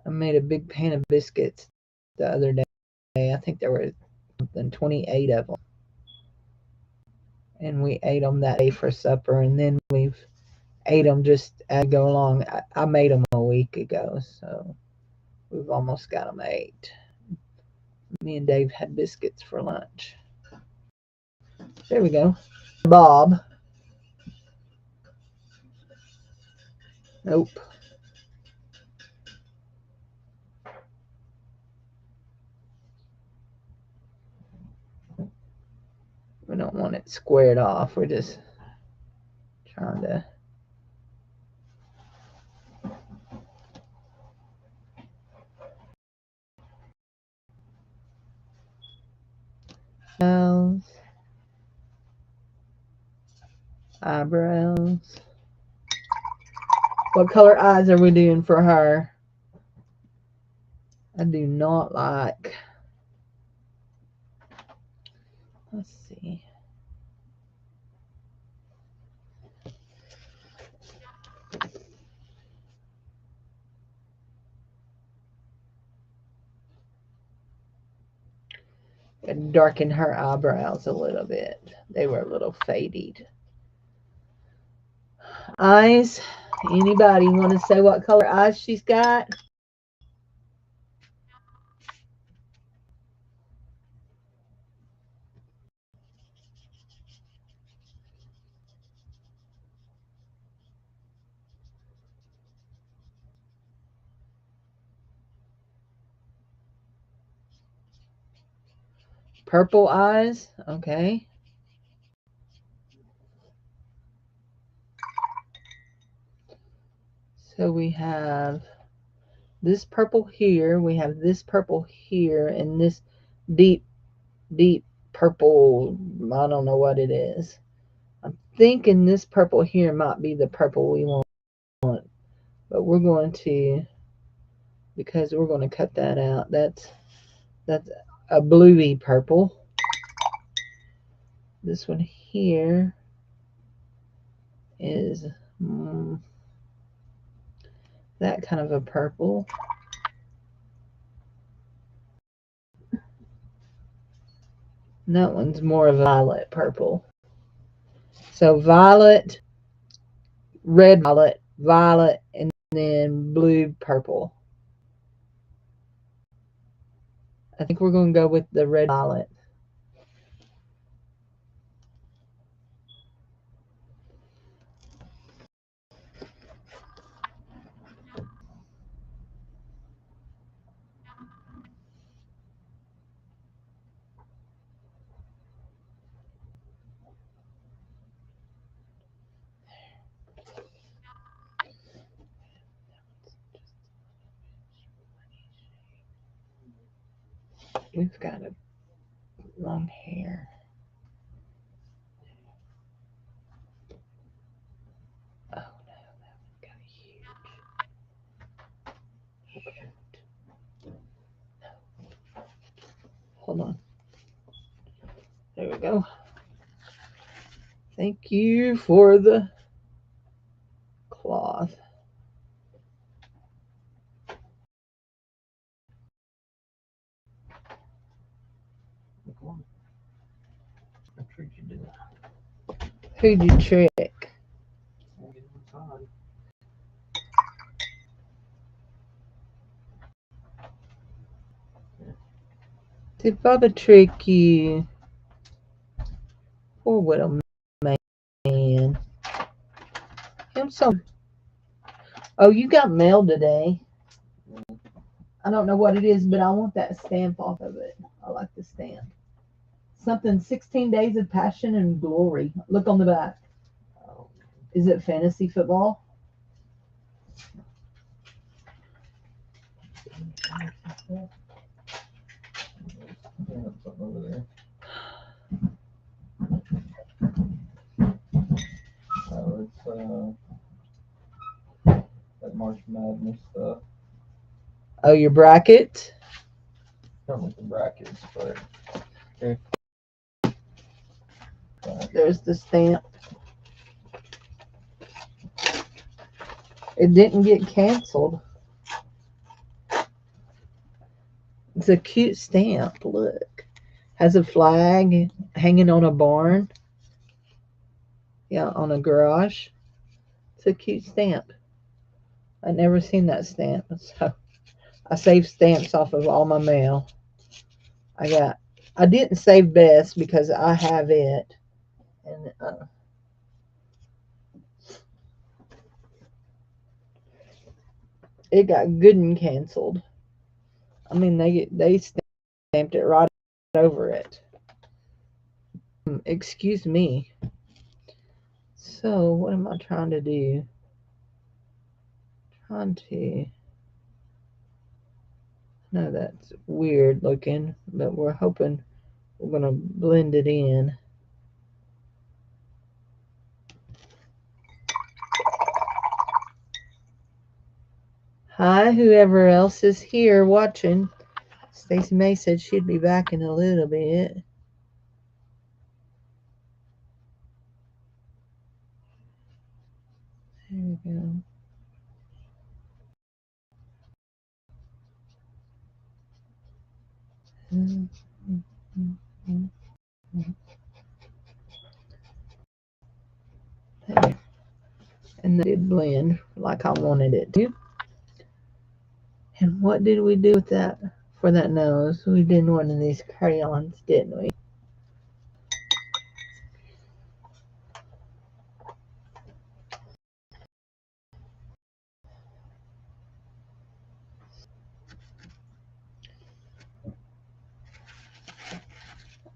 I made a big pan of biscuits the other day. I think there were something 28 of them. And we ate them that day for supper, and then we've ate them just as we go along. I made them a week ago, so we've almost got them ate. Me and Dave had biscuits for lunch. There we go. Bob. Nope. We don't want it squared off. We're just trying to. Eyebrows. What color eyes are we doing for her? I do not like. Let's see. darken her eyebrows a little bit. They were a little faded. Eyes. Anybody want to say what color eyes she's got? Purple eyes. Okay. So we have this purple here. We have this purple here. And this deep, deep purple. I don't know what it is. I'm thinking this purple here might be the purple we want. But we're going to, because we're going to cut that out. That's a bluey purple. This one here is that kind of a purple. And that one's more of a violet purple. So violet, red violet, violet, and then blue purple. I think we're going to go with the red violet. We've got a long hair. Oh no, that one's got a huge. Hold on. There we go. Thank you for the cloth. Who'd you trick? Did Bubba trick you? Poor little man. Him some. Oh, you got mail today. I don't know what it is, but I want that stamp off of it. I like the stamp. Something 16 days of passion and glory. Look on the back. Is it fantasy football? Something over there. Oh, it's that March Madness stuff. Oh, your bracket? Not with the brackets, but here. There's the stamp. It didn't get canceled. It's a cute stamp. Look. Has a flag hanging on a barn. Yeah, on a garage. It's a cute stamp. I've never seen that stamp. So I save stamps off of all my mail. I didn't save Best because I have it. And it got good and canceled. I mean, they stamped it right over it. Excuse me. So what am I trying to do? No, that's weird looking, but we're hoping we're gonna blend it in. Hi, whoever else is here watching. Stacey May said she'd be back in a little bit. There we go. and they did blend like I wanted it to. And what did we do with that for that nose? We did one of these crayons, didn't we?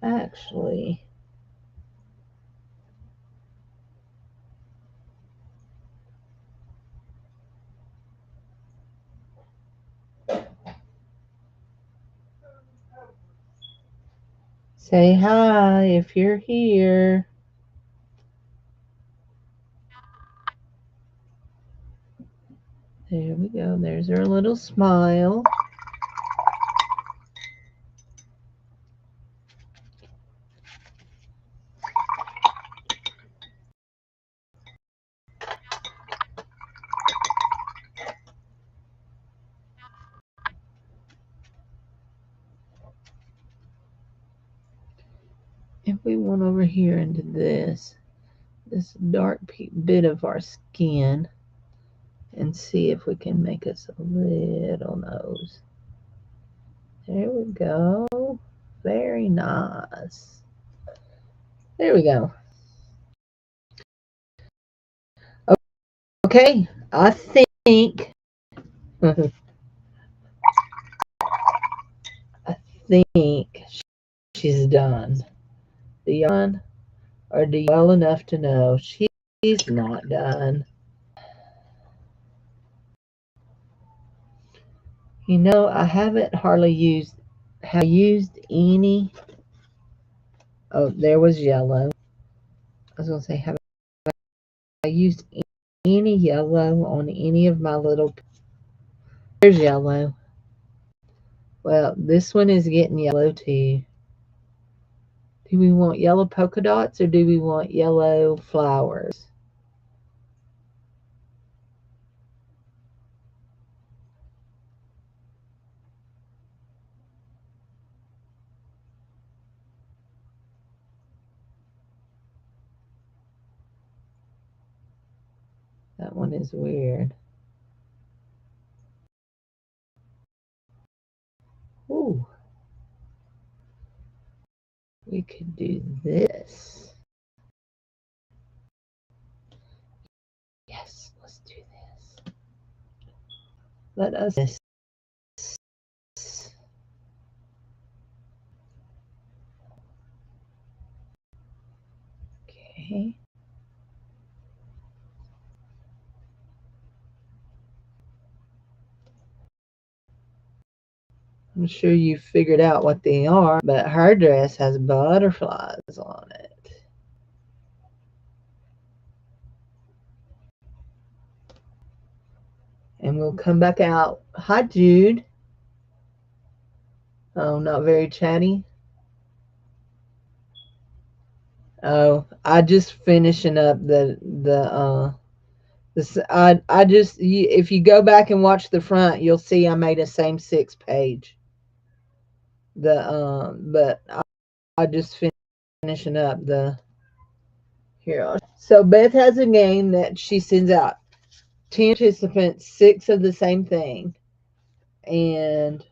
Actually, say hi if you're here. There we go. There's her little smile. If we went over here into this dark bit of our skin and see if we can make us a little nose. There we go. Very nice. There we go. Okay, I think I think she's done. Do you done? Or do you well enough to know she's not done? You know, I haven't hardly used any. Oh, there was yellow. I was gonna say, have I used any yellow on any of my little? There's yellow. Well, this one is getting yellow too. Do we want yellow polka dots or do we want yellow flowers? That one is weird. Ooh. We could do this. Yes, let's do this. Let us. Okay. I'm sure you figured out what they are, but her dress has butterflies on it. And we'll come back out. Hi, Jude. Oh, not very chatty. Oh, I just finishing up I just if you go back and watch the front, you'll see I made a same 6 page. But I just finishing up the here. So Beth has a game that she sends out 10 participants, 6 of the same thing, and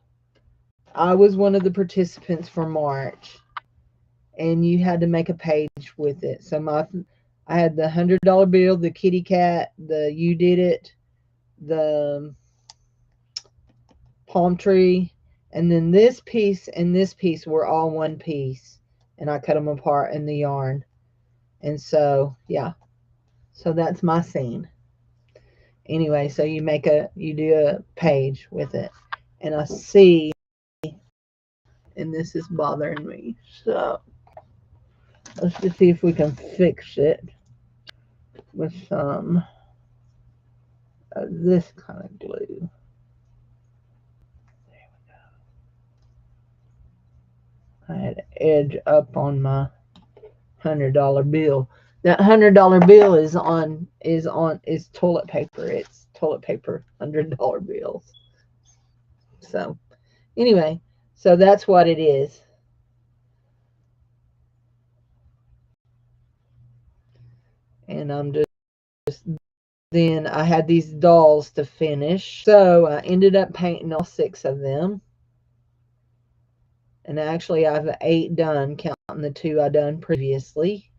I was one of the participants for March, and you had to make a page with it. So I had the $100 bill, the kitty cat, the you did it, the palm tree, and then this piece and this piece were all one piece, and I cut them apart in the yarn. And so yeah, so that's my scene. Anyway, so you do a page with it, and I see, and this is bothering me. So let's just see if we can fix it with some of this kind of glue. I had an edge up on my $100 bill. That $100 bill is toilet paper. It's toilet paper $100 bills. So anyway, so that's what it is. And I'm just then I had these dolls to finish. So I ended up painting all 6 of them. And actually I have 8 done, counting the 2 I done previously.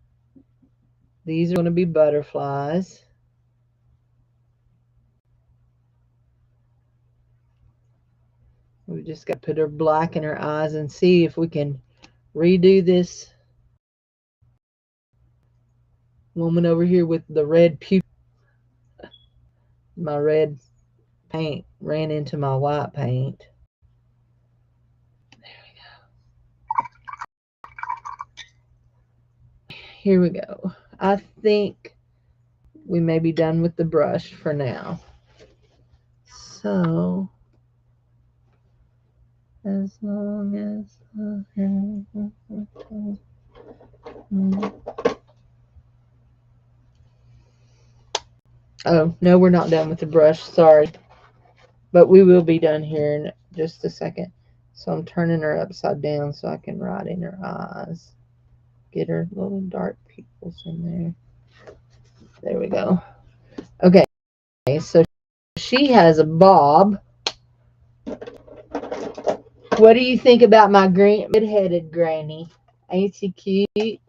These are going to be butterflies. We just got to put her black in her eyes and see if we can redo this woman over here with the red pupil. My red paint ran into my white paint. Here we go. I think we may be done with the brush for now. So, as long as oh, no, we're not done with the brush. Sorry. But we will be done here in just a second. So I'm turning her upside down so I can write in her eyes. Get her little dark pupils in there. There we go. Okay, so she has a bob. What do you think about my red-headed granny? Ain't she cute?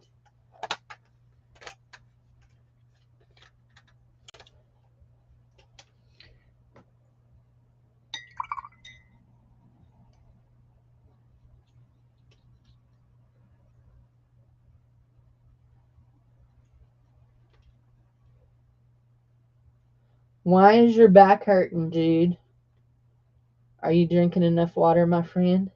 Why is your back hurting, Jude? Are you drinking enough water, my friend?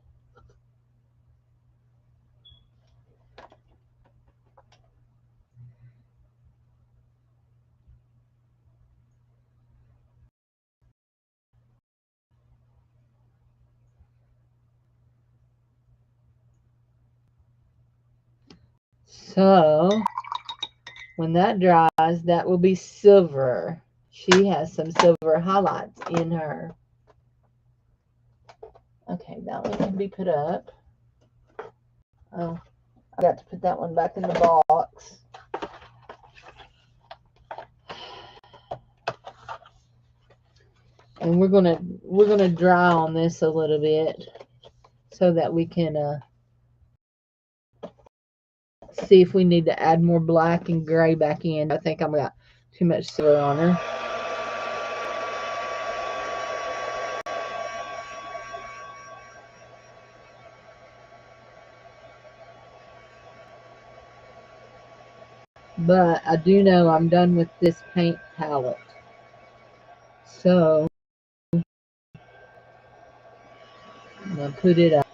So, when that dries, that will be silver. She has some silver highlights in her. Okay, that one can be put up. Oh, I got to put that one back in the box. And we're gonna dry on this a little bit so that we can see if we need to add more black and gray back in. I think I've got too much silver on her. But I do know I'm done with this paint palette. So I'm gonna put it up.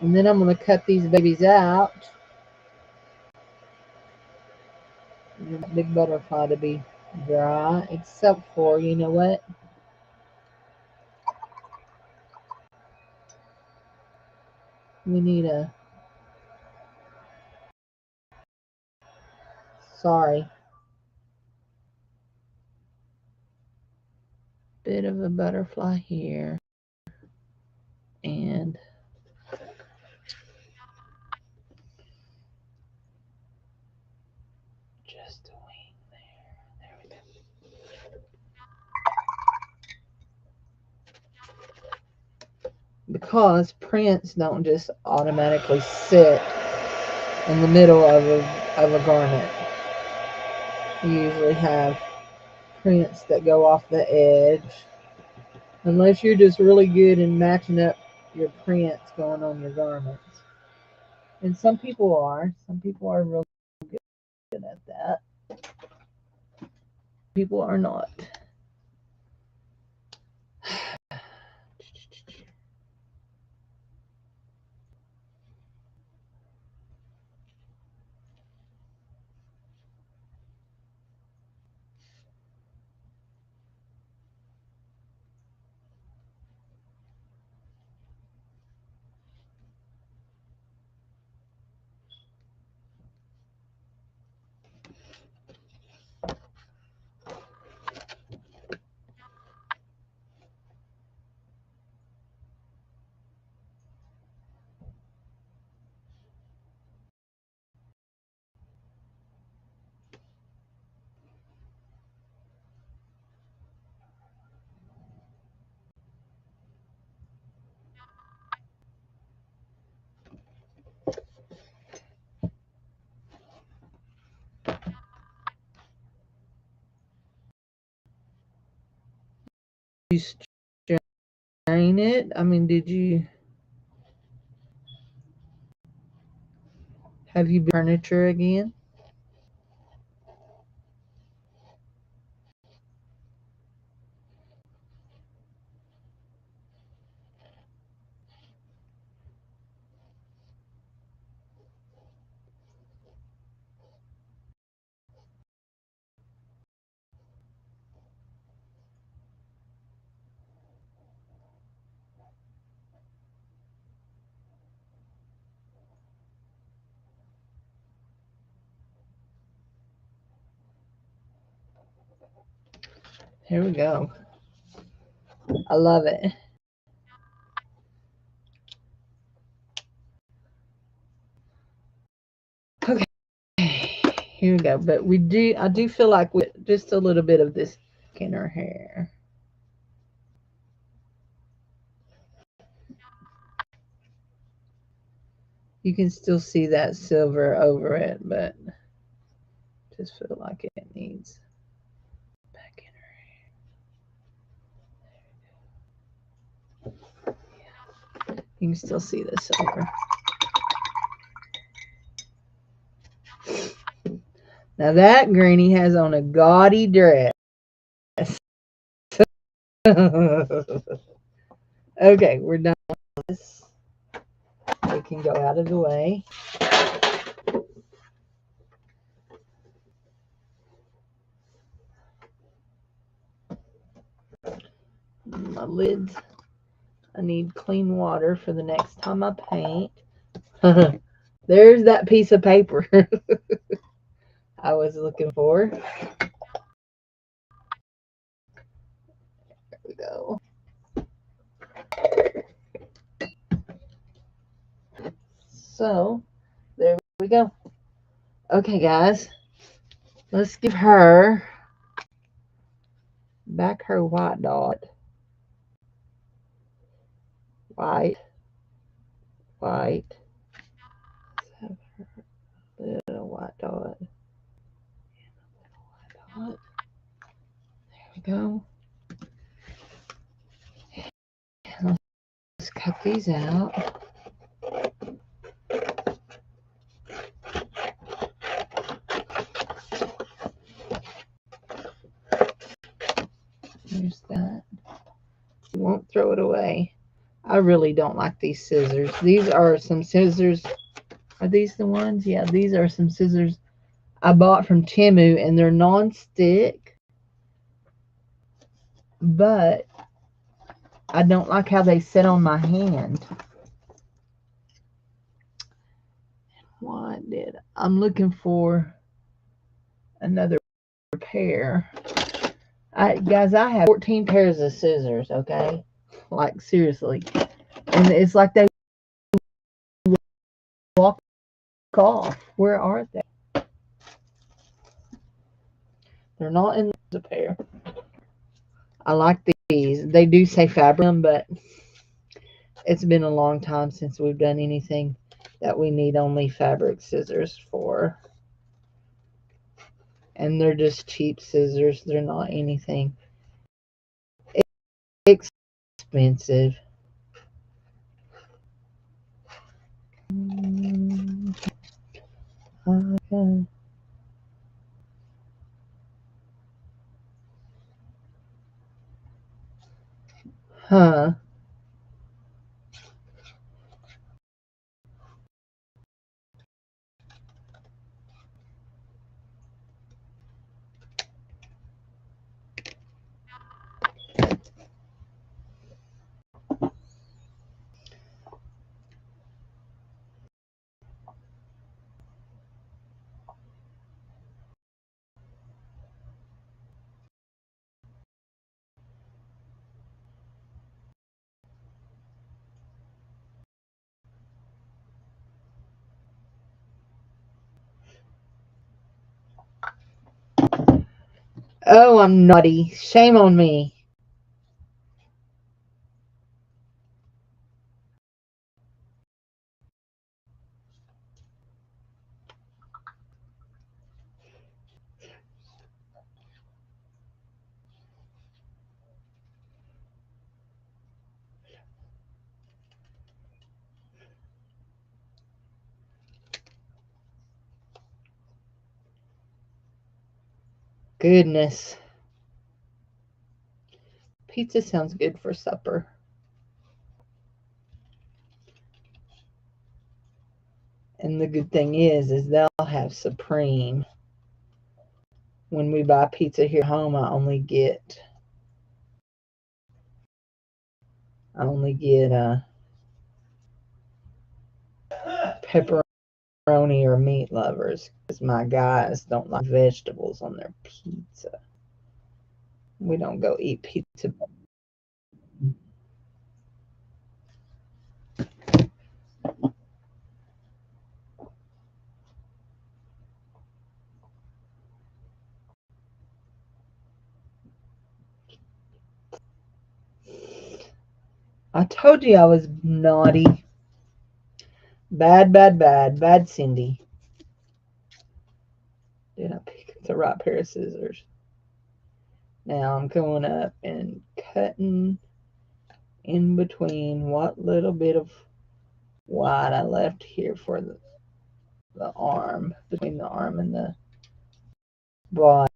And then I'm gonna cut these babies out. Big butterfly to be dry, except for, you know what? We need a, sorry, bit of a butterfly here. And just a wing there. There we go. Because prints don't just automatically sit in the middle of a garment. You usually have prints that go off the edge. Unless you're just really good in matching up your prints going on your garments. And some people are. Some people are real good at that. People are not. strain it? I mean, did you have you been furniture again? Here we go. I love it. Okay, here we go. But I do feel like we just a little bit of this in her hair. You can still see that silver over it, but just feel like it needs back in her. You can still see the silver. Now that Granny has on a gaudy dress. Okay, we're done with this. We can go out of the way. My lids. I need clean water for the next time I paint. There's that piece of paper I was looking for. There we go. So, there we go. Okay, guys. Let's give her back her white dot. White. White. Let's have her little white dot. There we go. Let's cut these out. There's that. You won't throw it away. I really don't like these scissors. These are some scissors. Are these the ones? Yeah, these are some scissors I bought from Temu, and they're non-stick. But I don't like how they sit on my hand. What did I'm looking for another pair. Guys, I have 14 pairs of scissors, okay? Like, seriously. And it's like they walk off. Where are they? They're not in the pair. I like these. They do say fabric, but it's been a long time since we've done anything that we need only fabric scissors for. And they're just cheap scissors. They're not anything expensive. Okay. Huh. Oh, I'm naughty. Shame on me. goodness. Pizza sounds good for supper. And the good thing is they'll have Supreme. When we buy pizza here at home, I only get pepperoni or meat lovers because my guys don't like vegetables on their pizza. We don't go eat pizza. I told you I was naughty. Bad Cindy. Did I pick up the right pair of scissors? Now I'm going up and cutting in between what little bit of white I left here for the arm, between the arm and the body.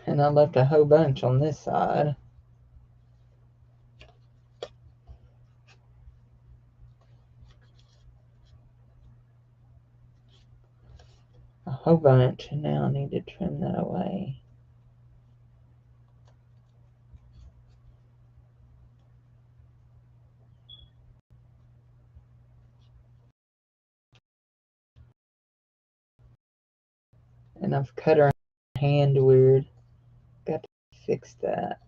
And I left a whole bunch on this side. A whole bunch, and now I need to trim that away. And I've cut her hand weird. Got to fix that.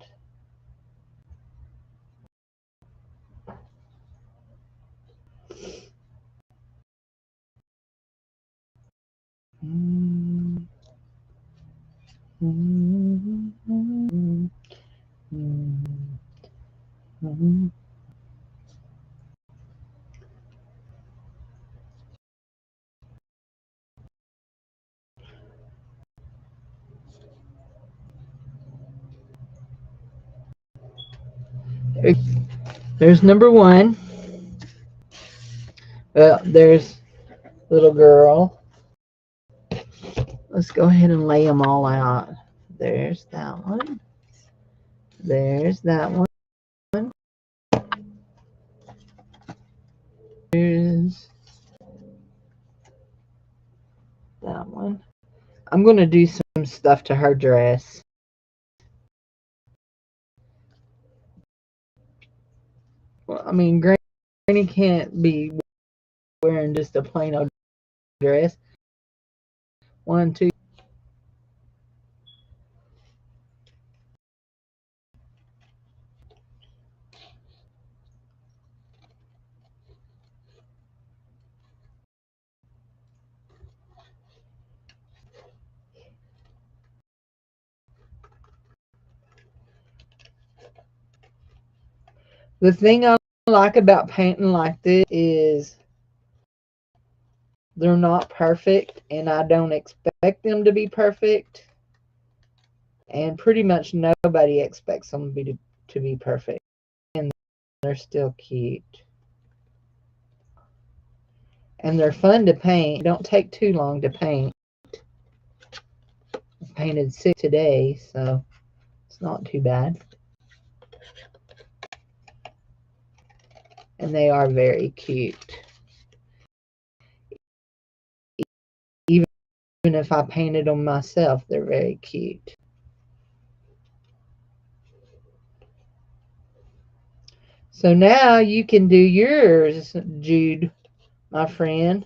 There's number one. Well, there's little girl. Let's go ahead and lay them all out. There's that one. There's that one. There's that one. I'm going to do some stuff to her dress. Well, I mean, Granny can't be wearing just a plain old dress. 1, 2. The thing I like about painting like this is they're not perfect, and I don't expect them to be perfect. And pretty much nobody expects them to be perfect. And they're still cute. And they're fun to paint. They don't take too long to paint. I painted 6 today, so it's not too bad. And they are very cute. Even if I painted them myself, they're very cute. So now you can do yours, Jude, my friend.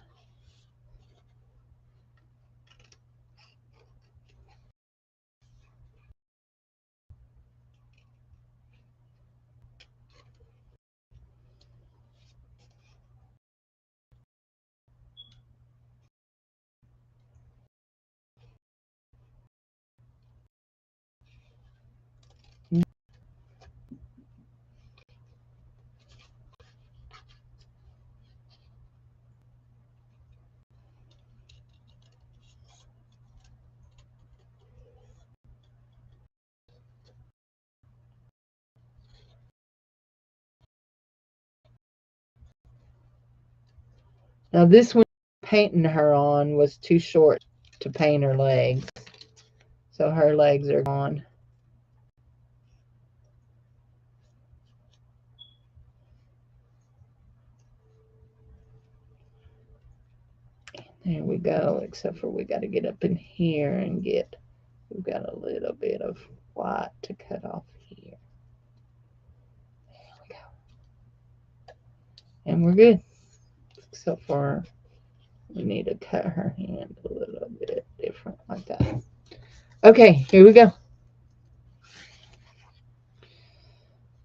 Now this one painting her on was too short to paint her legs. So her legs are gone. There we go, except for we got to get up in here and we've got a little bit of white to cut off here. There we go. And we're good. Except for we need to cut her hand a little bit different like that. Okay, here we go.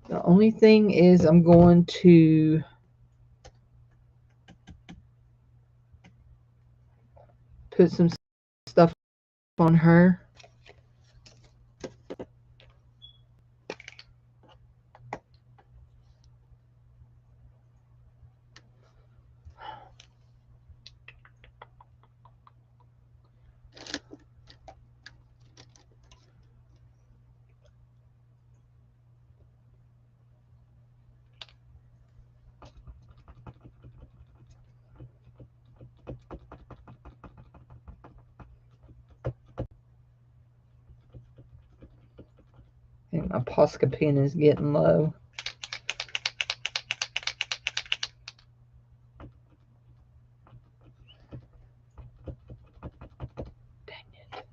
The only thing is I'm going to put some stuff on her. I think my Posca pen is getting low. Dang it.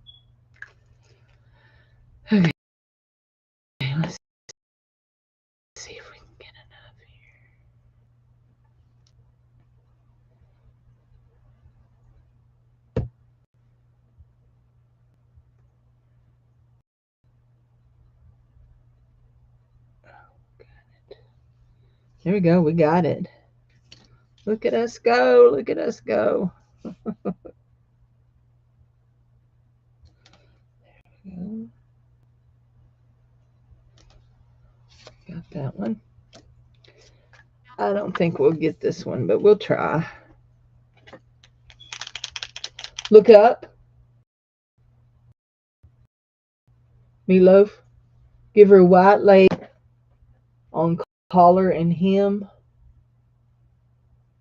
Okay, let's see if we can get enough here. There we go. We got it. Look at us go. Look at us go. Got that one. I don't think we'll get this one, but we'll try. Look up. Meatloaf. Give her white leg on collar and hem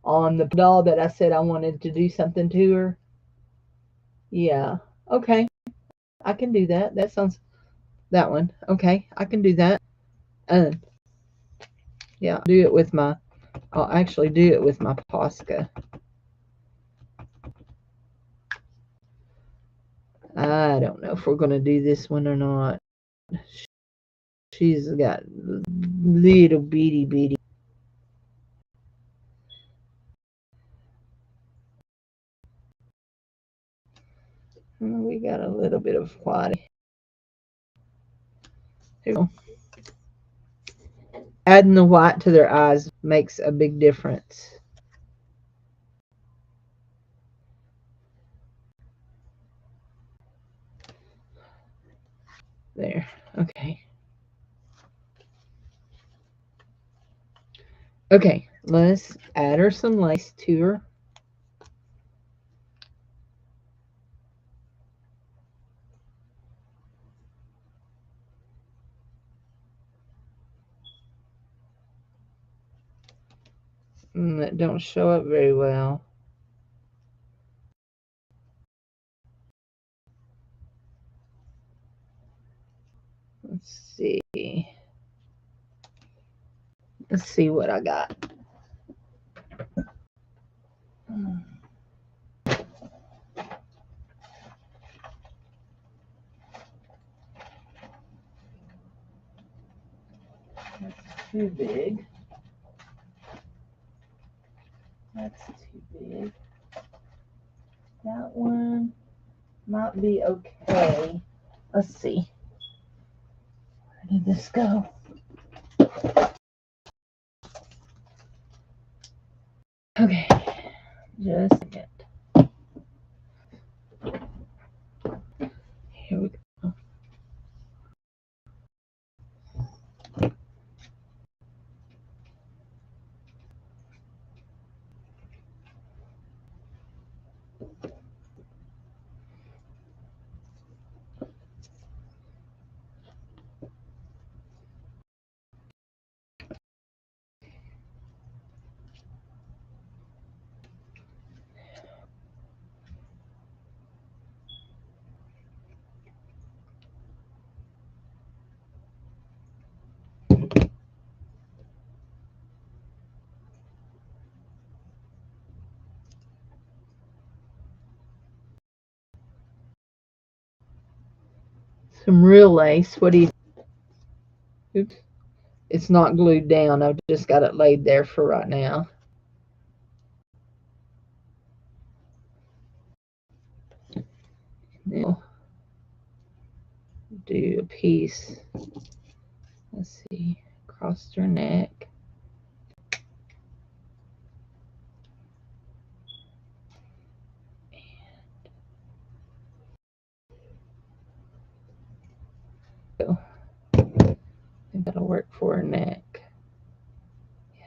on the doll that I said I wanted to do something to her. Yeah. Okay. I can do that. That sounds that one. Okay. I can do that. Yeah, I'll actually do it with my Posca. I don't know if we're going to do this one or not. She's got little bitty. We got a little bit of white. Here we go. Adding the white to their eyes makes a big difference. There. Okay. Okay, let's add her some lace to her. That don't show up very well. Let's see. Let's see what I got. That's too big. That's too big. That one might be okay. Let's see. Where did this go? Okay, just a second. Here we go. Some real lace. What do you... Oops. It's not glued down. I've just got it laid there for right now. Now, do a piece. Let's see. Across her neck. I think that'll work for her neck. Yeah.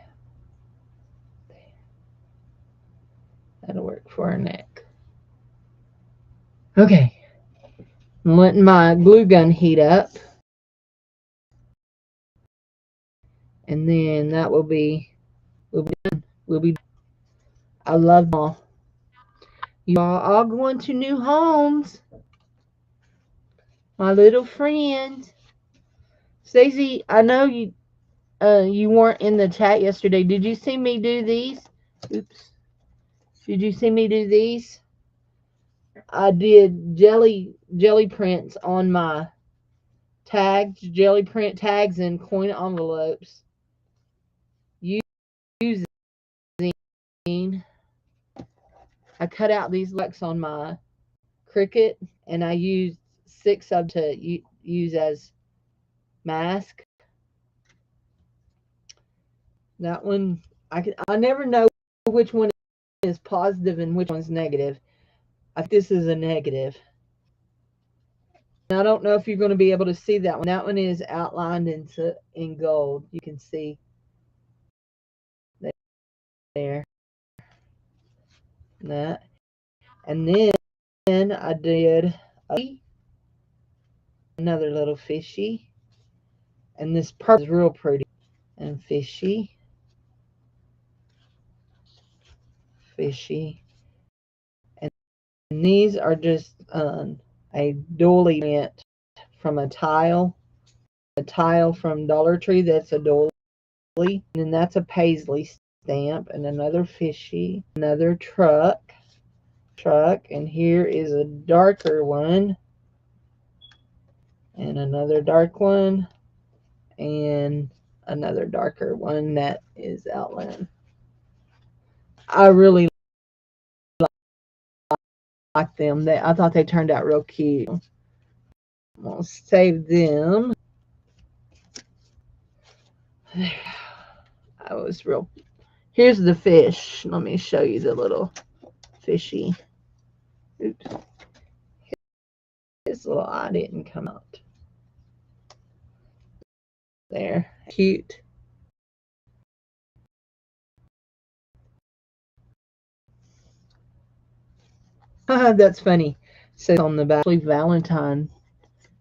There. That'll work for her neck. Okay. I'm letting my glue gun heat up. And then that will be, we'll be done. We'll be done. I love them all. You are all going to new homes. My little friend. Stacey, I know you you weren't in the chat yesterday. Did you see me do these? Oops. Did you see me do these? I did jelly prints on my tags, jelly print tags and coin envelopes. Using, I cut out these looks on my Cricut and I used 6 of them to use as mask. That one, I never know which one is positive and which one's negative. I think this is a negative. I don't know if you're going to be able to see that one. That one is outlined in gold. You can see there. That. And then I did another little fishy. And this purple is real pretty. And fishy. Fishy. And these are just a doily print from a tile. A tile from Dollar Tree that's a doily. And then that's a paisley stamp. And another fishy. Another truck. And here is a darker one. And another dark one. And another darker one that is outlined. I really like them. I thought they turned out real cute. I'm gonna save them. I was real. Here's the fish. Let me show you the little fishy. Oops. His little eye didn't come out. There. Cute. That's funny. So on the back, Valentine.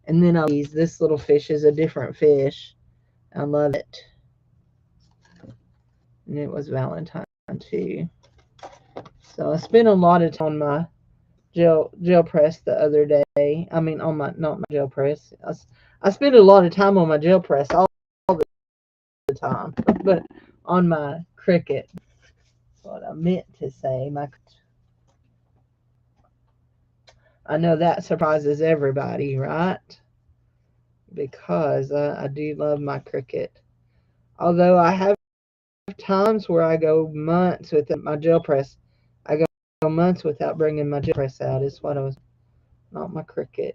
And then I'll use this little fish is a different fish. I love it. And it was Valentine too. So I spent a lot of time on my gel press the other day. I mean, on my, not my gel press. I spent a lot of time on my gel press all the time, but on my Cricut. What I meant to say, I know that surprises everybody, right? Because I do love my Cricut. Although I have times where I go months without my gel press. I go months without bringing my gel press out. Is what I was, not my Cricut.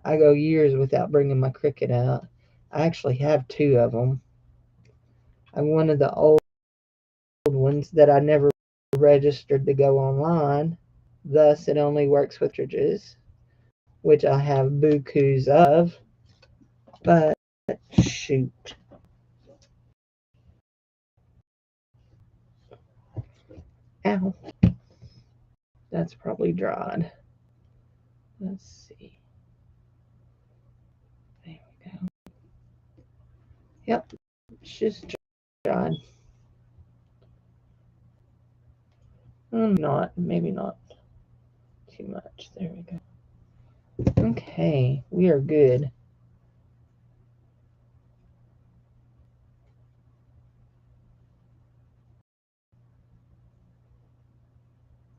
I go years without bringing my Cricut out. I actually have 2 of them. And one of the old ones that I never registered to go online. Thus, it only works with cartridges, which I have bukus of. But shoot. Ow. That's probably dried. Let's see. There we go. Yep. It's just dried. Maybe not too much. There we go. Okay, we are good.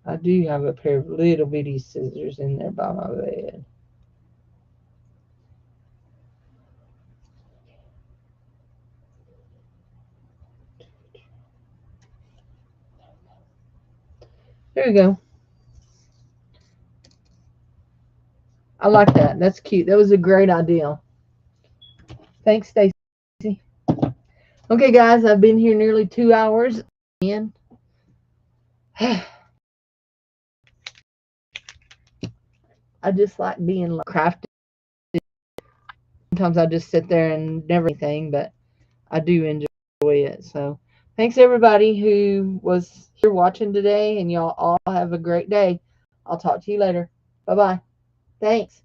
I do have a pair of little bitty scissors in there by my bed. There you go. I like that. That's cute. That was a great idea. Thanks, Stacy. Okay, guys, I've been here nearly 2 hours. And I just like being crafty. Sometimes I just sit there and never do anything, but I do enjoy it. So thanks everybody who was here watching today, and y'all all have a great day. I'll talk to you later. Bye bye. Thanks.